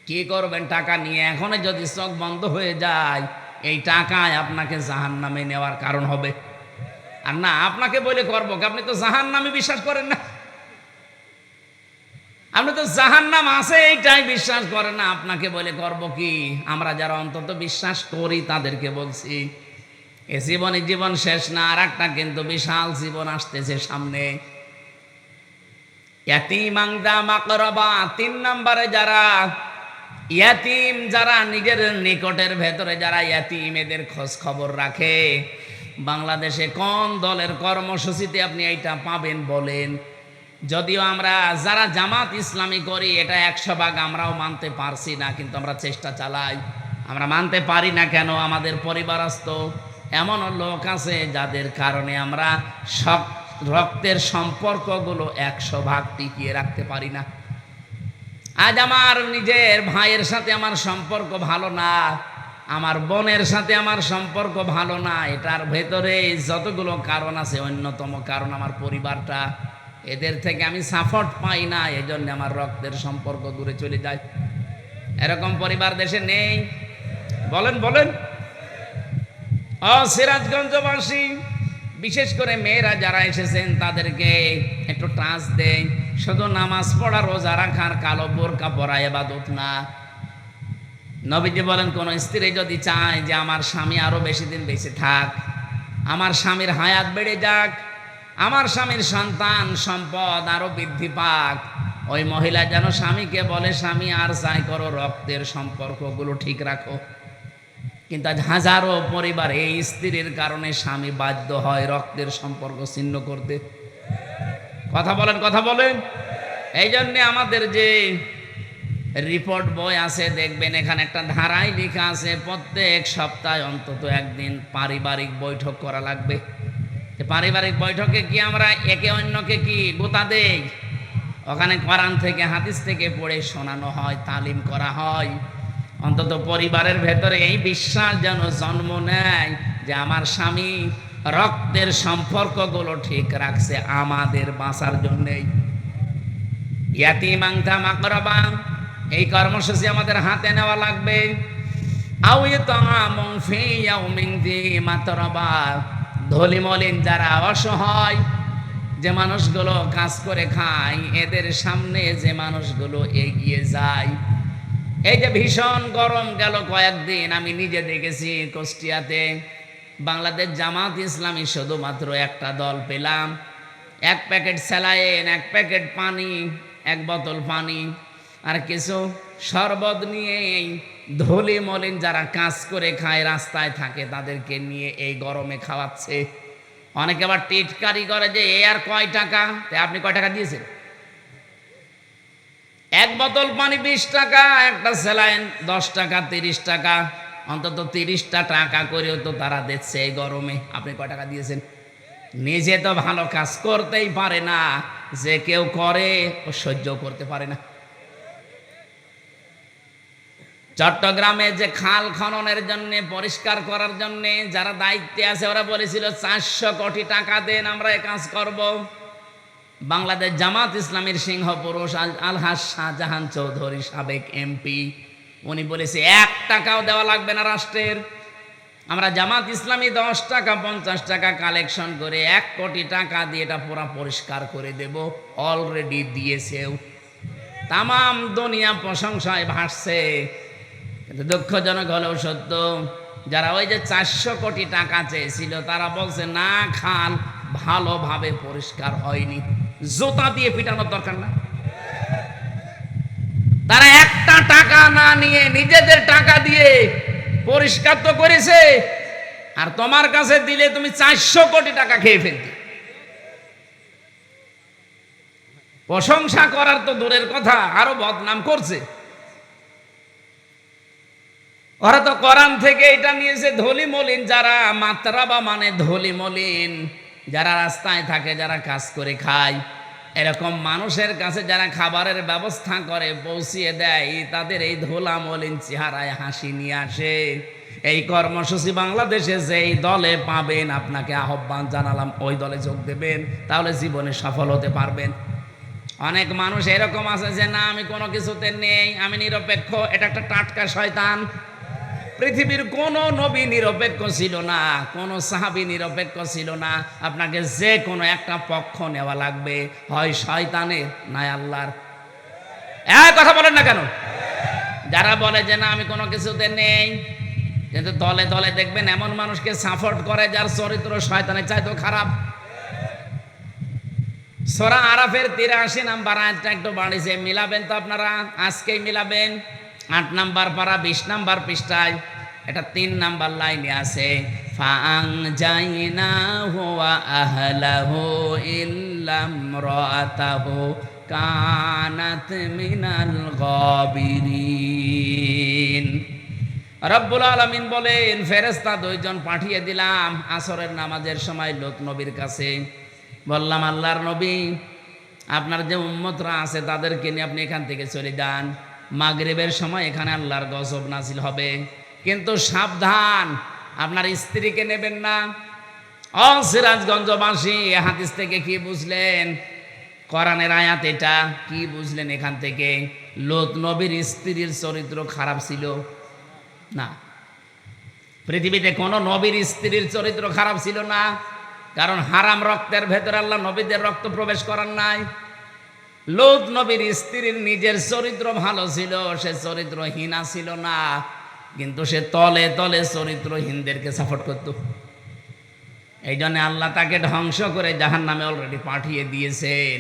কি করবেন টাকা নিয়ে? এখন যদি চোখ বন্ধ হয়ে যায়, এই টাকায় আপনাকে জাহান্নামে নেওয়ার কারণ হবে। আর না, আপনাকে বলে করবো, আপনি তো জাহান্নামে বিশ্বাস করেন না, আপনি তো জাহান্নাম আছে এইটাই বিশ্বাস করেন না, আপনাকে বলে করব কি? আমরা যারা অন্তত বিশ্বাস করি তাদেরকে বলছি, এ জীবনে জীবন শেষ না, আর একটা কিন্তু বিশাল জীবন আসতেছে সামনে। ইয়াতীমান দা মাকরাবা, 3 নম্বরে যারা ইয়াতীম, যারা নিজের নিকটের ভেতরে যারা ইয়াতীম, এদের খোঁজ খবর রাখে। বাংলাদেশে কোন দলের কর্মসূচিতে আপনি এইটা পাবেন বলেন? যদিও আমরা যারা জামাত ইসলামী করি এটা 100 ভাগ আমরাও মানতে পারছি না, কিন্তু আমরা চেষ্টা চালাই। আমরা মানতে পারি না কেন? আমাদের পরিবারস্থ এমন লোক আছে যাদের কারণে আমরা সব রক্তের সম্পর্কগুলো 100 ভাগ টিকিয়ে রাখতে পারি না। আজ আমার নিজের ভাইয়ের সাথে আমার সম্পর্ক ভালো না, আমার বোনের সাথে আমার সম্পর্ক ভালো না, এটার ভেতরে যতগুলো কারণ আছে, অন্যতম কারণ আমার পরিবারটা। এদের থেকে আমি সাপোর্ট পাই না, এজন্য আমার রক্তের সম্পর্ক দূরে চলে যায়। এরকম পরিবার দেশে নেই? বলেন বলেন। সিরাজগঞ্জবাসী বিশেষ করে মেয়েরা যারা এসেছেন তাদেরকে একটু টাচ দেয়। শুধু নামাজ পড়া, রোজা রাখার, কালো বোরকা পরা ইবাদত না। নবীজি বলেন, কোন স্ত্রী যদি চায় যে আমার স্বামী আরো বেশি দিন বেঁচে থাক, আমার স্বামীর হায়াত বেড়ে যাক, আমার স্বামীর সন্তান সম্পদ আরো বৃদ্ধি পাক, ওই মহিলা যেন স্বামীকে বলে, স্বামী আর যাই করো, রক্তের সম্পর্কগুলো ঠিক রাখো। কিন্তু আজ হাজারো পরিবার এই স্ত্রীর কারণে স্বামী বাধ্য হয় রক্তের সম্পর্ক ছিন্ন করতে। কথা বলেন, কথা বলেন। এই জন্যে আমাদের যে রিপোর্ট বই আছে, দেখবেন এখানে একটা ধারায় লেখা আছে প্রত্যেক সপ্তাহে অন্তত একদিন পারিবারিক বৈঠক করা লাগবে। পারিবারিক বৈঠকে কি আমরা একে অন্যকে কি গোতা দেই? ওখানে কোরআন থেকে হাদিস থেকে পড়ে শোনানো হয়, তালিম করা হয়। অন্তত পরিবারের ভেতরে এই বিশ্বাস যেন জন্ম নেয় যে আমার স্বামী রক্তের সম্পর্কগুলো ঠিক রাখছে আমাদের বাঁচার জন্যেই। ইয়াতিম আংতাম আকরাবা, এই কর্মসূচি আমাদের হাতে নেওয়া লাগবে। ধলি মলিন যারা অসহায়, যে মানুষগুলো কাজ করে খায়, এদের সামনে যে মানুষগুলো এগিয়ে যায়। এই যে ভীষণ গরম গেল কয়েকদিন, আমি নিজে দেখেছি কুষ্টিয়াতে বাংলাদেশ জামাত ইসলামী শুধুমাত্র একটা দল পেলাম, এক প্যাকেট স্যালাইন, এক প্যাকেট পানি, এক বোতল পানি আর কিছু শরবত নিয়ে এই ধুলি মলিন যারা কাজ করে খায়, রাস্তায় থাকে, তাদেরকে নিয়ে এই গরমে খাওয়াচ্ছে। অনেকে আবার টিটকারি করে যে এ আর কয় টাকা, আপনি কয় টাকা দিয়েছেন? এক বোতল পানি 20 টাকা, একটা স্যালাইন 10 টাকা, 30 টাকা, অন্তত 30টা টাকা করেও তো তারা দিচ্ছে এই গরমে। আপনি কয় টাকা দিয়েছেন? নিজে তো ভালো কাজ করতেই পারে না, যে কেউ করে ও সহ্য করতে পারে না। চট্টগ্রামে যে খাল খননের জন্য, পরিষ্কার করার জন্য যারা দায়িত্বে আছে, ওরা বলেছিল 400 কোটি টাকা দেন, আমরা এ কাজ করব। বাংলাদেশ জামাত ইসলামের সিংহ পুরুষ আলহাজ শাহজাহান চৌধুরী, সাবেক এমপি, উনি বলেছে 1 টাকাও দেওয়া লাগবে না রাষ্ট্রের। আমরা জামাত ইসলামী 10 টাকা 50 টাকা কালেকশন করে 1 কোটি টাকা দিয়ে এটা পুরা পরিষ্কার করে দেব। অলরেডি দিয়েছেও। তামাম দুনিয়া প্রশংসায় ভাসছে। কিন্তু দুঃখজনক হলেও সত্য, যারা ওই যে 400 কোটি টাকা চেয়েছিল, তারা বলছে না, খাল ভালোভাবে পরিষ্কার হয়নি। জুতা দিয়ে পিটানোর দরকার না। তারা একটা টাকা না নিয়ে নিজেদের টাকা দিয়ে পরিষ্কার তো করেছে, আর তোমার কাছে দিলে তুমি 400 কোটি টাকা খেয়ে ফেলতে। প্রশংসা করার তো দূরের কথা, আরো বদনাম করছে। ওরা তো কোরআন থেকে এটা নিয়েছে। ধলি মলিন যারা, মাতরাবা মানে ধলি মলিন, যারা রাস্তায় থাকে, যারা কাজ করে খায়, এরকম মানুষের কাছে যারা খাবারের ব্যবস্থা করে পৌঁছিয়ে দেয়, তাদের এই ধোলা মলিন চেহারায় হাসি নিয়ে আসে। এই কর্মসূচি বাংলাদেশে যেই দলে পাবেন, আপনাকে আহ্বান জানালাম ওই দলে যোগ দেবেন, তাহলে জীবনে সফল হতে পারবেন। অনেক মানুষ এরকম আছে যে না, আমি কোনো কিছুতে নেই, আমি নিরপেক্ষ। এটা একটা টাটকা শয়তান। পৃথিবীর কোন নবী নিরপেক্ষ ছিল না, কোন সাহাবী নিরপেক্ষ ছিল না। আপনাকে যে কোনো একটা পক্ষ নেওয়া লাগবে, হয় শয়তানের না আল্লাহর। কথা বলেন না কেন? যারা বলে যে না, আমি কোনো কিছুতে নেই, কিন্তু দলে দলে দেখবেন এমন মানুষকে সাপোর্ট করে যার চরিত্র শয়তানের চাইতেও খারাপ। সূরা আরাফের 83 নাম্বার আয়াতটা একটু বাড়িছে, মিলাবেন তো আপনারা? আজকেই মিলাবেন। 8 নাম্বার পারা 20 নাম্বার পৃষ্ঠায় এটা 3 নাম্বার লাইনে আছে, ফাআনজাইনাহু ওয়া আহলাহু ইল্লাম রাআতাহু কানাত মিনাল গাবিরিন। রব্বুল আলামিন বলেন, ফেরেশতা 2 জন পাঠিয়ে দিলাম আসরের নামাজের সময় লোক নবীর কাছে। বললাম, আল্লাহর নবী, আপনার যে উম্মতরা আছে তাদেরকে নিয়ে আপনি এখান থেকে চলে যান। মাগরিবের সময় এখানে আল্লাহর গজব নাজিল হবে, কিন্তু সাবধান, আপনার স্ত্রীকে নেবেন না। সিরাজগঞ্জবাসী, হাদিস থেকে কি বুঝলেন? কোরআনের আয়াত এটা। কি বুঝলেন এখান থেকে? লূত নবীর স্ত্রীর চরিত্র খারাপ ছিল না। পৃথিবীতে কোনো নবীর স্ত্রীর চরিত্র খারাপ ছিল না, কারণ হারাম রক্তের ভেতরে আল্লাহ নবীদের রক্ত প্রবেশ করার নাই। লূত নবীর স্ত্রীর নিজের চরিত্র ভালো ছিল, সে চরিত্রহীনা ছিল না, কিন্তু সে তলে তলে চরিত্রহীনদেরকে সাপোর্ট করত। এই জন্য আল্লাহ তাকে ধ্বংস করে জাহান্নামে অলরেডি পাঠিয়ে দিয়েছেন।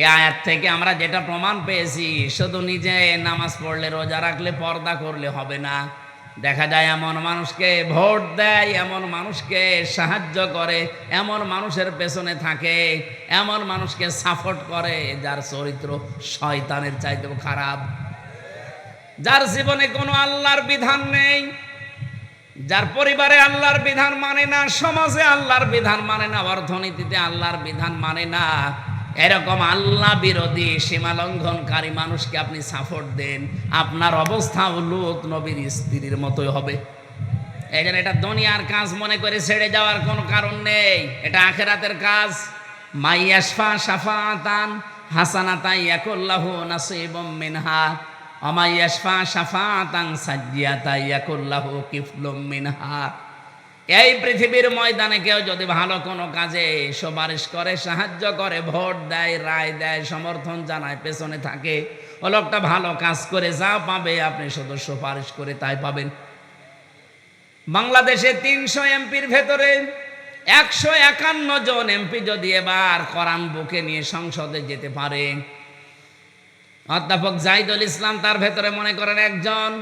এই আয়াত থেকে আমরা যেটা প্রমাণ পেয়েছি, শুধু নিজে নামাজ পড়লে রোজা রাখলে পর্দা করলে হবে না। দেখা যায় এমন মানুষকে ভোট দেয়, এমন মানুষকে সাহায্য করে, এমন মানুষের পেছনে থাকে, এমন মানুষকে সাপোর্ট করে যার চরিত্র শয়তানের চাইতেও খারাপ, যার জীবনে কোনো আল্লাহর বিধান নেই, যার পরিবারে আল্লাহর বিধান মানে না, সমাজে আল্লাহর বিধান মানে না, অর্থনীতিতে আল্লাহর বিধান মানে না। এরকম আল্লাহ বিরোধী সীমা লঙ্ঘনকারী মানুষকে আপনি সাপোর্ট দেন, আপনার অবস্থা লূত নবীর স্ত্রীর মতোই হবে। এই জন্য এটা দুনিয়ার কাজ মনে করে ছেড়ে যাওয়ার কোনো কারণ নেই, এটা আখিরাতের কাজ। মাইয়াশফা শাফাআতান হাসানাতান ইয়াকুল্লাহু নাসীবুম মিনহা আমাইয়াশফা শাফাআতান সাজ্জিয়াতান ইয়াকুল্লাহু কিফলুম মিনহা। এই পৃথিবীর ময়দানে কেউ যদি ভালো কোনো কাজে সুপারিশ করে, সাহায্য করে, ভোট দেয়, রায় দেয়, সমর্থন জানায়, পেছনে থাকে, ও লোকটা ভালো কাজ করে যা পাবে আপনি শুধু সুপারিশ করে তাই পাবেন। বাংলাদেশে 300 এমপির ভেতরে 151 জন এমপি যদি এবার কোরআন বুকে নিয়ে সংসদে যেতে পারে, অধ্যাপক জাহিদুল ইসলাম তার ভেতরে মনে করেন একজন,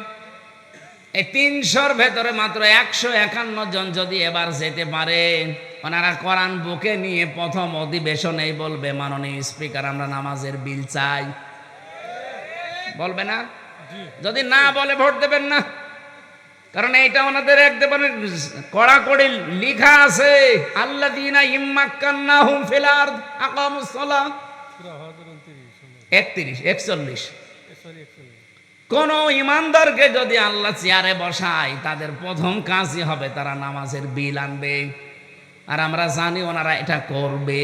এই 300-র ভেতরে মাত্র 151 জন যদি এবার যেতে পারে, ওনারা কোরআন বুকে নিয়ে প্রথম অধিবেশনেই বলবে, মাননীয় স্পিকার আমরা নামাজের বিল চাই। বলবে না? যদি না বলে ভোট দেবেন না, কারণ এইটা ওনাদের একদম কড়াকড়ি লিখা আছে, আল্লাযীনা ইম্মাক্কান্নাহুম ফিল আরদ আকামুস সালাহ 41 কোন ইমানদারকে যদি আল্লাহ চেয়ারে বসায়, তাদের প্রথম কাজই হবে তারা নামাজের বিল আনবে। আর আমরা জানি ওনারা এটা করবে।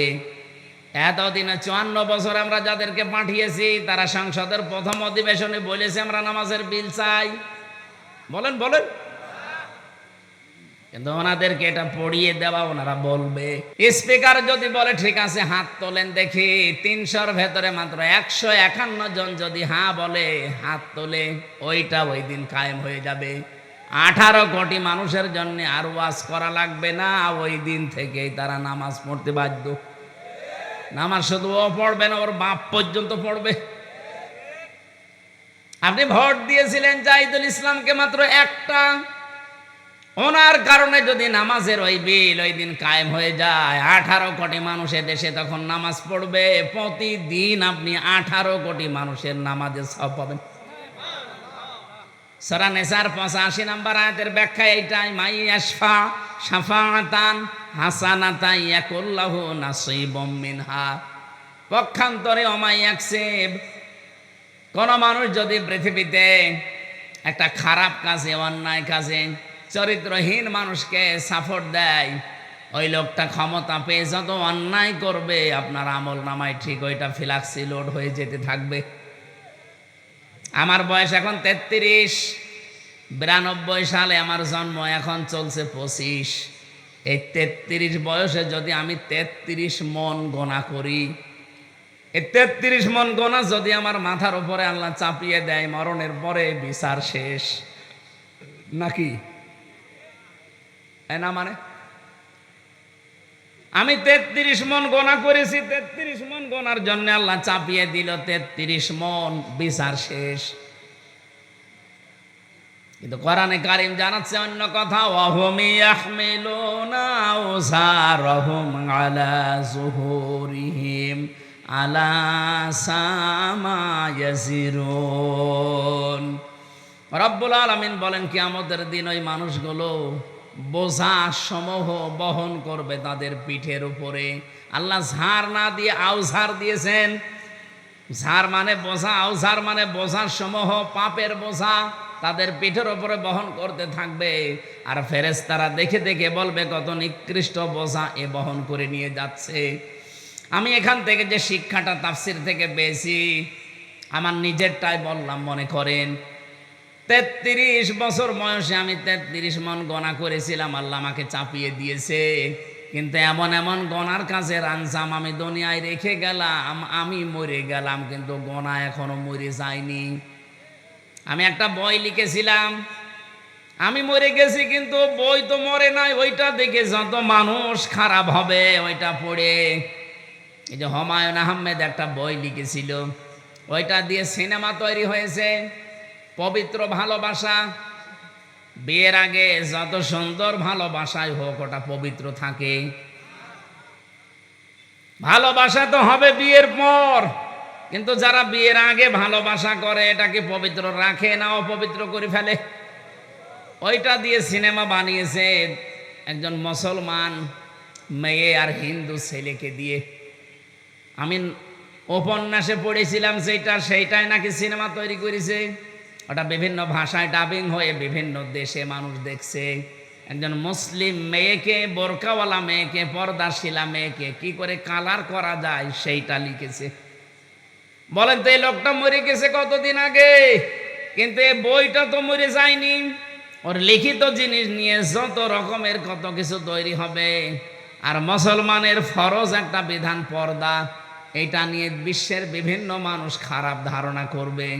এতদিনে 54 বছর আমরা যাদেরকে পাঠিয়েছি, তারা সংসদের প্রথম অধিবেশনে বলেছে আমরা নামাজের বিল চাই। বলেন বলেন, কিন্তু ওনাদেরকে এটা পড়িয়ে দেওয়া ওনারা বলবে। স্পিকার যদি বলে ঠিক আছে হাত তোলেন দেখি, 300-র ভেতরে মাত্র 151 জন যদি হ্যাঁ বলে, হাত তোলে, ওইটা ওই দিন কায়েম হয়ে যাবে। 18 কোটি মানুষের জন্য আর ওয়াজ করা লাগবে না, ওই দিন থেকেই তারা নামাজ পড়তে বাধ্য। নামাজ শুধু ও পড়বে না, ওর বাপ পর্যন্ত পড়বে। আপনি ভোট দিয়েছিলেন জাহিদুল ইসলামকে মাত্র একটা, ওনার কারণে যদি নামাজের ওই বিল ওই দিন কায়েম হয়ে যায়, 18 কোটি মানুষের দেশে তখন নামাজ পড়বে। প্রতিদিন আপনি 18 কোটি মানুষের নামাজের সওয়াব পাবেন। সূরা নিসার 85 নম্বর আয়াতের ব্যাখ্যা এইটাই, মাইয়াশফা শাফাআতান হাসানাতান ইয়াকুল্লাহু নাসীবুম মিনহা। পক্ষান্তরে অমাইয়াকসিব, কোন মানুষ যদি পৃথিবীতে একটা খারাপ কাজে, অন্যায় কাজে, চরিত্রহীন মানুষকে সাপোর্ট দেয়, ওই লোকটা ক্ষমতা পেয়ে যত অন্যায় করবে, আপনার আমল নামায় ঠিক ওইটা ফ্লাক্সি লোড হয়ে যেতে থাকবে। আমার বয়স এখন 33, 92 সালে আমার জন্ম, এখন চলছে 25। এই 33 বয়সে যদি আমি 33 মন গোনা করি, এই 33 মন গোনা যদি আমার মাথার উপরে আল্লাহ চাপিয়ে দেয়, মরণের পরে বিচার শেষ নাকি? না, মানে আমি 33 মন গোনা করেছি, 33 মন গোনার জন্য আল্লাহ চাপিয়ে দিল 33 মন, বিচার শেষ। কিন্তু কোরআনে কারীম জানাচ্ছে অন্য কথা, ওয়াহুম ইয়াহমিলুনা আওযারহুম আলা যুহুরিহিম আলা সামা ইয়াজিরুন। রব্বুল আলামিন বলেন, কিয়ামতের দিন ওই মানুষগুলো বোঝা সমূহ বহন করবে তাদের পিঠের উপরে। আল্লাহ ঝাড় না দিয়ে আউঝার দিয়েছেন। ঝাড় মানে বোঝা, আউঝার মানে বোঝার সমূহ, পাপের বোঝা তাদের পিঠের উপরে বহন করতে থাকবে। আর ফেরেশতারা দেখে দেখে বলবে, কত নিকৃষ্ট বোঝা এ বহন করে নিয়ে যাচ্ছে। আমি এখান থেকে যে শিক্ষাটা তাফসির থেকে পেয়েছি, আমার নিজেরটাই বললাম। মনে করেন 33 বছর বয়সে আমি 33 মন গণা করেছিলাম, আল্লাহ আমাকে চাপিয়ে দিয়েছে। কিন্তু এমন এমন গণার কাছে আনসাম আমি দুনিয়ায় রেখে গেলাম, আমি মরে গেলাম কিন্তু গণা এখনো মরে যায়নি। আমি একটা বই লিখেছিলাম, আমি মরে গেছি কিন্তু বই তো মরে নাই। ওইটা দেখে যত মানুষ খারাপ হবে ওইটা পড়ে। এই যে হুমায়ুন আহমেদ একটা বই লিখেছিল, ওইটা দিয়ে সিনেমা তৈরি হয়েছে, পবিত্র ভালোবাসা। বিয়ের আগে যত সুন্দর ভালোবাসাই হোক ওটা পবিত্র থাকে, ভালোবাসা তো হবে বিয়ের পর। কিন্তু যারা বিয়ের আগে ভালোবাসা করে এটাকে পবিত্র রাখে না, অপবিত্র করে ফেলে। ওইটা দিয়ে সিনেমা বানিয়েছে একজন মুসলমান মেয়ে আর হিন্দু ছেলেকে দিয়ে। আমি উপন্যাসে পড়েছিলাম সেইটাই নাকি সিনেমা তৈরি করেছে। ওটা বিভিন্ন ভাষায় ডাবিং হয়ে বিভিন্ন দেশে মানুষ দেখছে। একজন মুসলিম মেয়েকে, বোরকাওয়ালা মেয়েকে, পর্দাশীলা মেয়েকে কি করে কালার করা যায় সেইটা লিখেছে। বলেন তো এই লোকটা মরে গেছে কতদিন আগে, কিন্তু এই বইটা তো মরে যায়নি। ওর লিখিত জিনিস নিয়ে যত রকমের কত কিছু তৈরি হবে। আর মুসলমানের ফরজ একটা বিধান পর্দা, এটা নিয়ে বিশ্বের বিভিন্ন মানুষ খারাপ ধারণা করবে।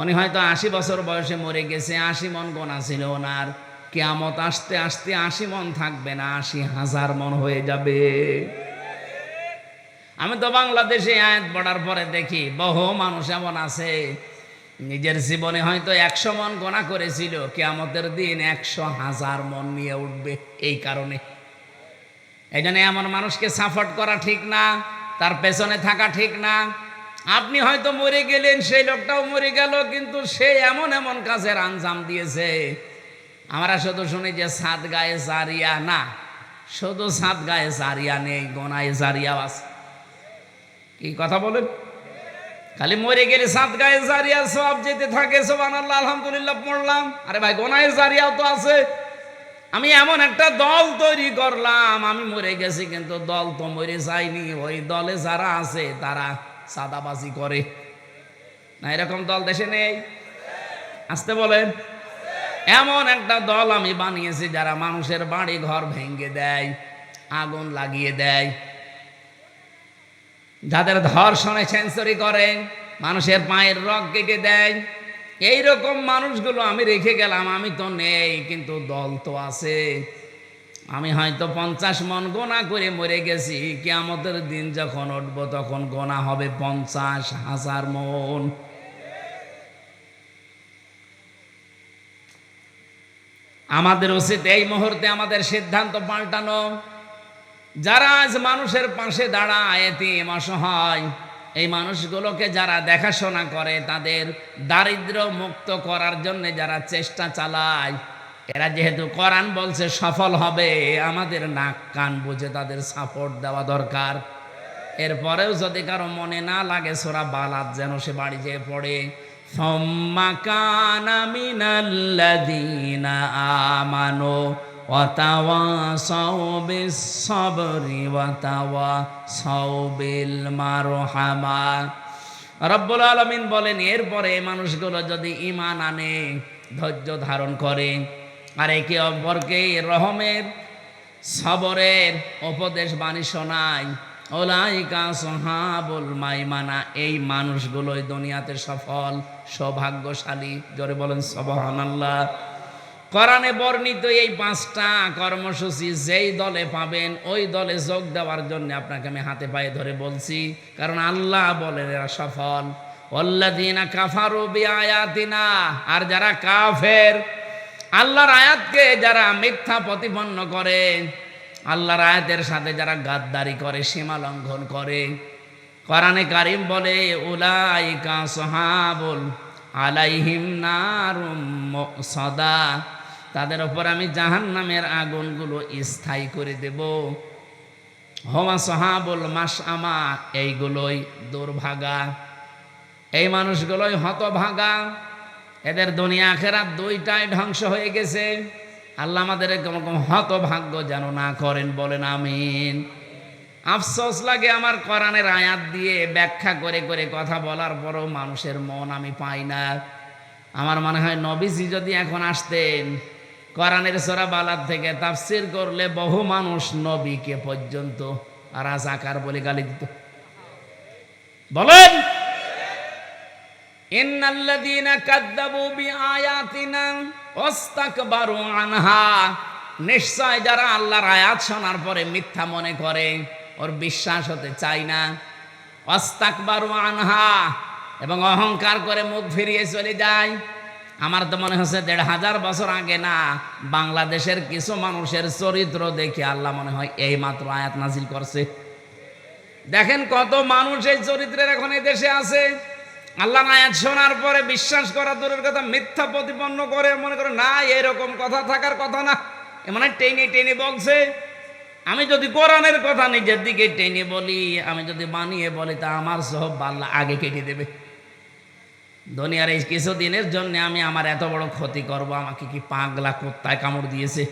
উনি হয়তো 80 বছর বয়সে মরে গেছে, 80 মন গোনা ছিল ওনার। কিয়ামত আসতে আসতে 80 মন থাকবে না, 80,000 মন হয়ে যাবে। আমি তো বাংলাদেশে আয়াত পড়ার পরে দেখি বহু মানুষ এমন আছে নিজের জীবনে হয়তো 100 মন গোনা করেছিল, কিয়ামতের দিন 100,000 মন নিয়ে উঠবে। এই কারণে এই জন্য এমন মানুষকে সাপোর্ট করা ঠিক না, তার পেছনে থাকা ঠিক না। আপনি হয়তো মরে গেলেন, সেই লোকটাও মরে গেল, কিন্তু সে এমন এমন কাজের আঞ্জাম দিয়েছে। আমরা শুধু শুনি যে সাত গায়ে জারিয়া, না, শুধু সাত গায়ে জারিয়া নেই, গোনায় জারিয়া আছে। কি কথা বলেন? খালি মরে গেলে সাত গায়ে জারিয়া সব যেতে থাকে, সুবহানাল্লাহ আলহামদুলিল্লাহ পড়লাম। আরে ভাই, গোনায় জারিয়াও তো আছে। আমি এমন একটা দল তৈরি করলাম, আমি মরে গেছি কিন্তু দল তো মরে যায়নি। ওই দলে যারা আছে তারা সাদাবাজি করে না, এরকম দল দেশে নেই? আসতে বলেন। এমন একটা দল আমি বানিয়েছি যারা মানুষের বাড়ি ঘর ভেঙে দেয়, আগুন লাগিয়ে দেয়, যাদের ধর্ষণে সেঞ্চুরি করে, মানুষের পায়ের রগ কেটে দেয়। এইরকম মানুষগুলো আমি রেখে গেলাম। আমি তো নেই কিন্তু দল তো আছে। আমি হয়তো 50 মন গোনা করে মরে গেছি, কিয়ামতের দিন যখন উঠব তখন গোনা হবে 50,000 মন। আমাদের উচিত এই মুহূর্তে আমাদের সিদ্ধান্ত পাল্টানো। যারা আজ মানুষের পাশে দাঁড়ায়, এতিম অসহায়, এই মানুষগুলোকে যারা দেখাশোনা করে, তাদের দারিদ্র মুক্ত করার জন্য যারা চেষ্টা চালায়, এরা যেহেতু কোরআন বলছে সফল হবে, আমাদের নাক কান বুঝে তাদের সাপোর্ট দেওয়া দরকার। এরপরেও যদি কারো মনে না লাগে, সূরা বালাদ যেন সে বাড়ি যেয়ে পড়ে, সুম্মা কানা মিনাল্লাযীনা আমানু ওয়া তাওয়াসাউ বিস-সাবরি ওয়া তাওয়াসাউ বিল মারহামা। রব্বুল আলামিন বলেন, এরপরে মানুষগুলো যদি ঈমান আনে, ধৈর্য ধারণ করে, আর একে অপরকে রহমের, সবরের উপদেশ বাণী শোনায়, উলাইকা আসহাবুল মাইমানা, এই মানুষগুলোই দুনিয়াতে সফল, সৌভাগ্যশালী। জোরে বলেন সুবহানাল্লাহ। কোরআনে বর্ণিত এই 5টা কর্মসূচি যেই দলে পাবেন, ওই দলে যোগ দেওয়ার জন্য আপনাকে আমি হাতে পায়ে ধরে বলছি, কারণ আল্লাহ বলেন এরা সফল। ওয়াল্লাযীনা কাফারু বিআয়াতিনা, আর যারা কাফের, আল্লাহর আয়াতকে যারা মিথ্যা প্রতিপন্ন করে, আল্লাহর আয়াতের সাথে যারা গাদ্দারি করে, সীমা লঙ্ঘন করে, কোরআনে কারীম বলে উলাইকা আসহাবুল আলাইহিম নারুম মুসাদা, তাদের উপর আমি জাহান্নামের আগুনগুলো স্থায়ী করে দেব। হুমা আসহাবুল মাশআমা, এইগুলোই দুর্ভাগা, এই মানুষগুলোই হতভাগা। এদের দুনিয়া আখিরাত দুইটাই ধ্বংস হয়ে গেছে। আল্লাহ আমাদের এরকম হতভাগ্য যেন না করেন, বলেন আমিন। আফসোস লাগে আমার কোরআনের আয়াত দিয়ে ব্যাখ্যা করে করে কথা বলার পরও মানুষের মন আমি পাই না। আমার মনে হয় নবীজি যদি এখন আসতেন, কোরআনের সূরা বালাদ থেকে তাফসীর করলে বহু মানুষ নবীকে পর্যন্ত রাজাকার বলে গালি দিত। বলেন, ইন্নাল্লাযীনা কাযযাবু বিআয়াতিনা ওয়াস্তাকবারু আনহা, নিশ্চয় যারা আল্লাহর আয়াত শোনার পরে মিথ্যা মনে করে, ওর বিশ্বাস হতে চায় না, ওয়াস্তাকবারু আনহা, এবং অহংকার করে মুখ ফিরিয়ে চলে যায়। আমার তো মনে হচ্ছে ১৫০০ বছর আগে না, বাংলাদেশের কিছু মানুষের চরিত্র দেখে আল্লাহ মনে হয় এই মাত্র আয়াত নাজিল করছে। দেখেন কত মানুষ এই চরিত্রের এখন এই দেশে আছে, আল্লাহ আয়াত শোনার পরে বিশ্বাস করা দূরের কথা, মিথ্যা প্রতিপন্ন করে, মনে করে না এরকম কথা থাকার কথা না, মানে টেনে টেনে বলছে। আমি যদি কোরআনের কথা নিজের দিকে টেনে বলি, আমি যদি বানিয়ে বলি, তা আমার সহ আল্লাহ আগে কেটে দেবে। দুনিয়ার এই কিছু দিনের জন্য আমি আমার এত বড় ক্ষতি করব, আমাকে কি পাগলা কুত্তায় কামড় দিয়েছে?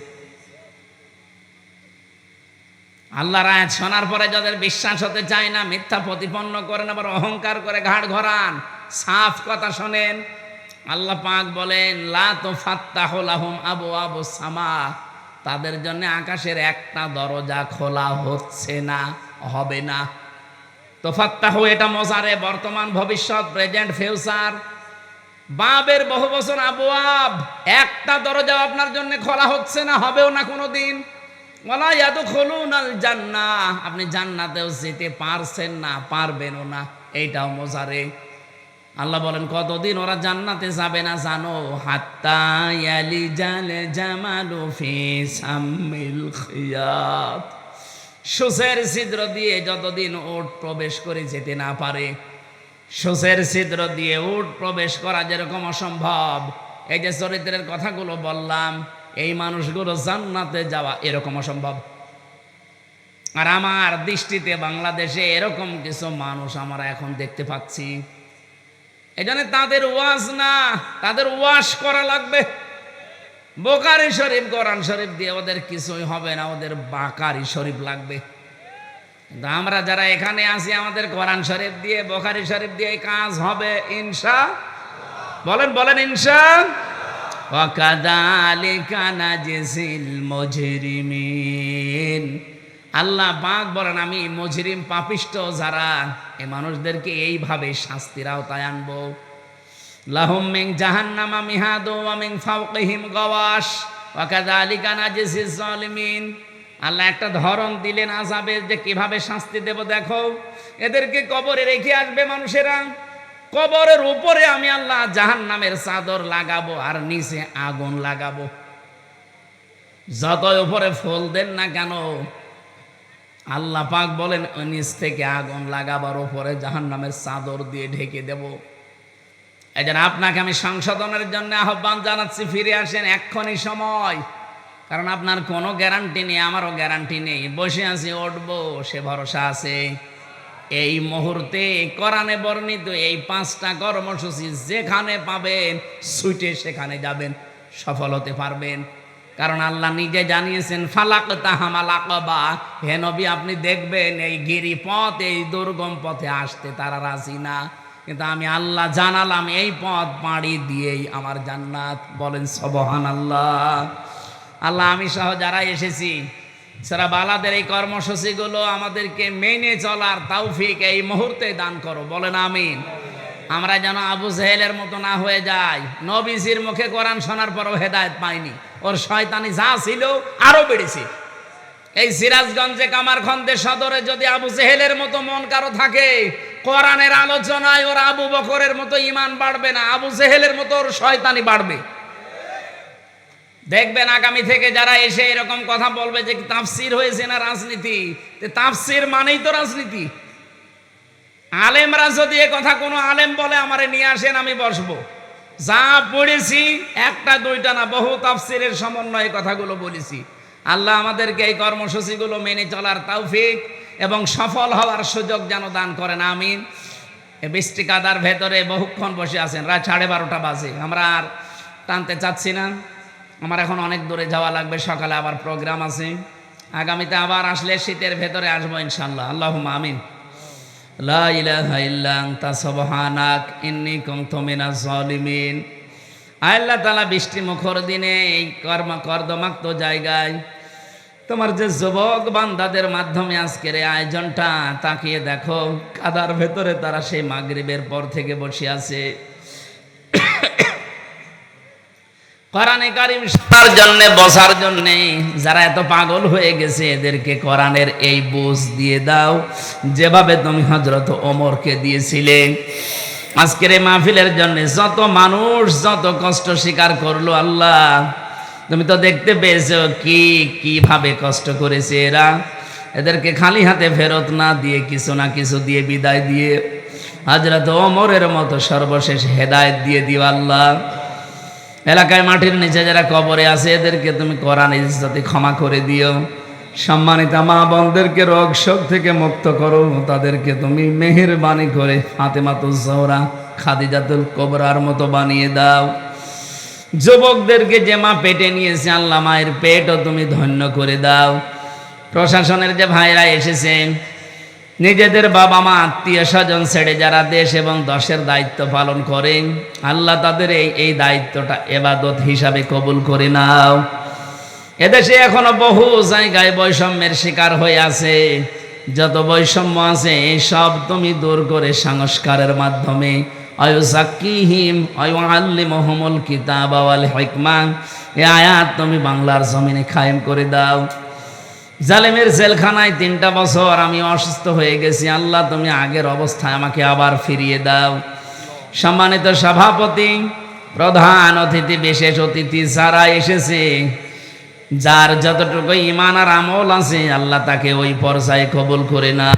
আল্লাহর আয়াত শোনার পরে যাদের বিশ্বাস হতে চায় না, মিথ্যা প্রতিপন্ন করেন, আবার অহংকার করে ঘাড় ঘরান, সাফ কথা শোনেন। আল্লাহ পাক বলেন, লা তুফাত্তাহু লাহুম আবওয়াবুস সামা, তাদের জন্য আকাশের একটা দরজা খোলা হচ্ছে না, হবে না। তুফাত্তাহু এটা মজারে, বর্তমান, ভবিষ্যৎ, প্রেজেন্ট, ফিউচার, বাবের বহু বছর, আবওয়াব, একটা দরজা আপনার জন্য খোলা হচ্ছে না, হবেও না কোনোদিন। ওয়ালা ইয়াদখুলুনাল জান্নাহ, আপনি জান্নাতেও যেতে পারছেন না, পারবেনও না, এইটাও মজারে। আল্লাহ বলেন কতদিন ওরা জান্নাতে যাবে না জানো? হাত্তা ইয়ালিজাল জামালু ফি সাম্মিল খিয়াত, সূচের ছিদ্র দিয়ে যতদিন উট প্রবেশ করে যেতে না পারে, সূচের ছিদ্র দিয়ে উট প্রবেশ করা যেরকম অসম্ভব, এই যে চরিত্রের কথাগুলো বললাম, এই মানুষগুলো জান্নাতে যাওয়া এরকম অসম্ভব। আর আমার দৃষ্টিতে বাংলাদেশে এরকম কিছু মানুষ আমরা এখন দেখতে পাচ্ছি। এই জন্য তাদের ওয়াজ না, তাদের ওয়াশ করা লাগবে। বুখারী শরীফ, কোরআন শরীফ দিয়ে ওদের কিছুই হবে না, ওদের বাকারি শরীফ লাগবে। কিন্তু আমরা যারা এখানে আছি, আমাদের কোরআন শরীফ দিয়ে, বুখারী শরীফ দিয়ে কাজ হবে ইনশা। বলেন বলেন ইনশা। ওয়াকাযালিকা নাজজিল মুজরিমিন, আল্লাহ পাক বলেন আমি মুজরিম, পাপিষ্ট যারা, এই মানুষদেরকে এইভাবে শাস্তির আওতায় আনবো। লাহুম মিন জাহান্নামা মিহাদু ওয়া মিন ফাওকিহিম গাওয়াশ ওয়াকাযালিকা নাজজিজ জালিমিন। আল্লাহ একটা ধরন দিলেন আযাবের, যে কিভাবে শাস্তি দেব দেখো। এদেরকে কবরে রেখে আসবে মানুষেরা, কবরের উপরে আমি আল্লাহ জাহান্নামের চাদর লাগাবো আর নিচে আগুন লাগাবো। যতই উপরে ফুল দেন না কেন, আল্লাহ পাক বলেন নিচ থেকে আগুন লাগাবার উপরে জাহান্নামের চাদর দিয়ে ঢেকে দেব। এই জন্য আপনাকে আমি সংশোধনের জন্য আহ্বান জানাচ্ছি, ফিরে আসেন এক্ষুনি সময়। কারণ আপনার কোনো গ্যারান্টি নেই, আমারও গ্যারান্টি নেই। বসে আছি, উঠবো সে ভরসা আছে। এই মুহূর্তে কোরআনে বর্ণিত এই 5টা কর্মসূচি যেখানে পাবেন, ছুটে সেখানে যাবেন, সফল হতে পারবেন। কারণ আল্লাহ নিজে জানিয়েছেন, ফালাকতা হামাল আকাবা, হে নবী আপনি দেখবেন এই গিরিপথ, এই দুর্গম পথে আসতে তারা রাজি না, কিন্তু আমি আল্লাহ জানালাম এই পথ পাড়ি দিয়েই আমার জান্নাত। বলেন সুবহানাল্লাহ। আল্লাহ আমি সহ যারা এসেছি, সূরা বালাদের এই কর্মসূচিগুলো আমাদেরকে মেনে চলার তৌফিক এই মুহূর্তে দান করো। বলেন আমিন। আমরা যেন আবু জেহেলের মতো না হয়ে যাই। নবীজির মুখে কোরআন শোনার পরও হেদায়েত পাইনি, ওর শয়তানি যা ছিল আরো বেড়েছে। এই সিরাজগঞ্জে কামারখন্দে সদরে যদি আবু জেহেলের মতো মন কারো থাকে, কোরআনের আলোচনায় ওর আবু বকরের মতো ঈমান বাড়বে না, আবু জেহেলের মতো ওর শয়তানি বাড়বে। দেখবেন আগামী থেকে যারা এসে এরকম কথা বলবে যে তাফসীর হয়েছে না রাজনীতি, তাফসীর মানেই তো রাজনীতি। আলেমরা যদি এ কথা কোনো আলেম বলে, আমারে নিয়ে আসেন, আমি বসবো। যা পড়েছি একটা দুইটা না, বহু তাফসীরের সমন্বয়ে কথাগুলো বলেছি। আল্লাহ আমাদেরকে এই কর্মসূচিগুলো মেনে চলার তৌফিক এবং সফল হওয়ার সুযোগ যেন দান করেন, আমিন। এই বৃষ্টি কাদার ভেতরে বহুক্ষণ বসে আছেন, রাত 12:30 বাজে। আমরা আর টানতে চাচ্ছি না, আমার এখন অনেক দূরে যাওয়া লাগবে, সকালে আবার প্রোগ্রাম আছে। আগামীতে আবার আসলে শীতের ভেতরে আসবো ইনশাআল্লাহ। আল্লাহুম্মা আমিন। লা ইলাহা ইল্লা আনতা সুবহানাক ইন্নী কুনতু মিনাজ জালিমিন। আল্লাহ তাআলা বৃষ্টি মুখর দিনে এই কর্দমাক্ত জায়গায় তোমার যে যুবক বান্দাদের মাধ্যমে আজকের এই আয়োজনটা, তাকিয়ে দেখো কাদার ভেতরে তারা সেই মাগরিবের পর থেকে বসে আছে কোরআনে কারীম শোনার জন্য, বসার জন্য। যারা এত পাগল হয়ে গেছে এদেরকে কোরআনের এই বুঝ দিয়ে দাও, যেভাবে তুমি হযরত ওমরকে দিয়েছিলে। আজকের এই মাহফিলের জন্য যত মানুষ যত কষ্ট স্বীকার করলো, আল্লাহ তুমি তো দেখতে পেয়েছো কিভাবে কষ্ট করেছে এরা। এদেরকে খালি হাতে ফেরত না দিয়ে কিছু না কিছু দিয়ে বিদায় দিয়ে হযরত ওমরের মতো সর্বশেষ হেদায়েত দিয়ে দিও আল্লাহ। এলাকায় মাটির নিচে যারা কবরে আছে এদেরকে তুমি কোরআনের ইজ্জতে ক্ষমা করে দিও। সম্মানিত মা বোনদেরকে রোগ শোক থেকে মুক্ত করো, তাদেরকে তুমি মেহেরবানি করে ফাতেমাতুজ জোহরা, খাদিজাতুল কুবরার মতো বানিয়ে দাও। যুবকদেরকে যে মা পেটে নিয়েছে আল্লাহ, মায়ের পেটও তুমি ধন্য করে দাও। প্রশাসনের যে ভাইরা এসেছেন, নিজেদের বাবা মা আত্মীয় স্বজন ছেড়ে যারা দেশ এবং দশের দায়িত্ব পালন করেন, আল্লাহ তাদের এই দায়িত্বটা ইবাদত হিসাবে কবুল করে নাও। এদেশে এখনো বহু জায়গায় বৈষম্যের শিকার হয়ে আছে। যত বৈষম্য আছে এই সব তুমি দূর করে সংস্কারের মাধ্যমে আয়ুযাক্কিহিম ওয়ায়ুআল্লিমুহুমুল কিতাবা ওয়াল হিকমা, এই আয়াত তুমি বাংলার জমিনে কায়েম করে দাও। জালেমের জেলখানায় 3টা বছর আমি অসুস্থ হয়ে গেছি, আল্লাহ তুমি আগের অবস্থায় আমাকে আবার ফিরিয়ে দাও। সম্মানিত সভাপতি, প্রধান অতিথি, বিশেষ অতিথি যারা এসেছে, যার যতটুকু ঈমান আর আমল আছে আল্লাহ তাকে ওই পর্যায়ে কবুল করে না।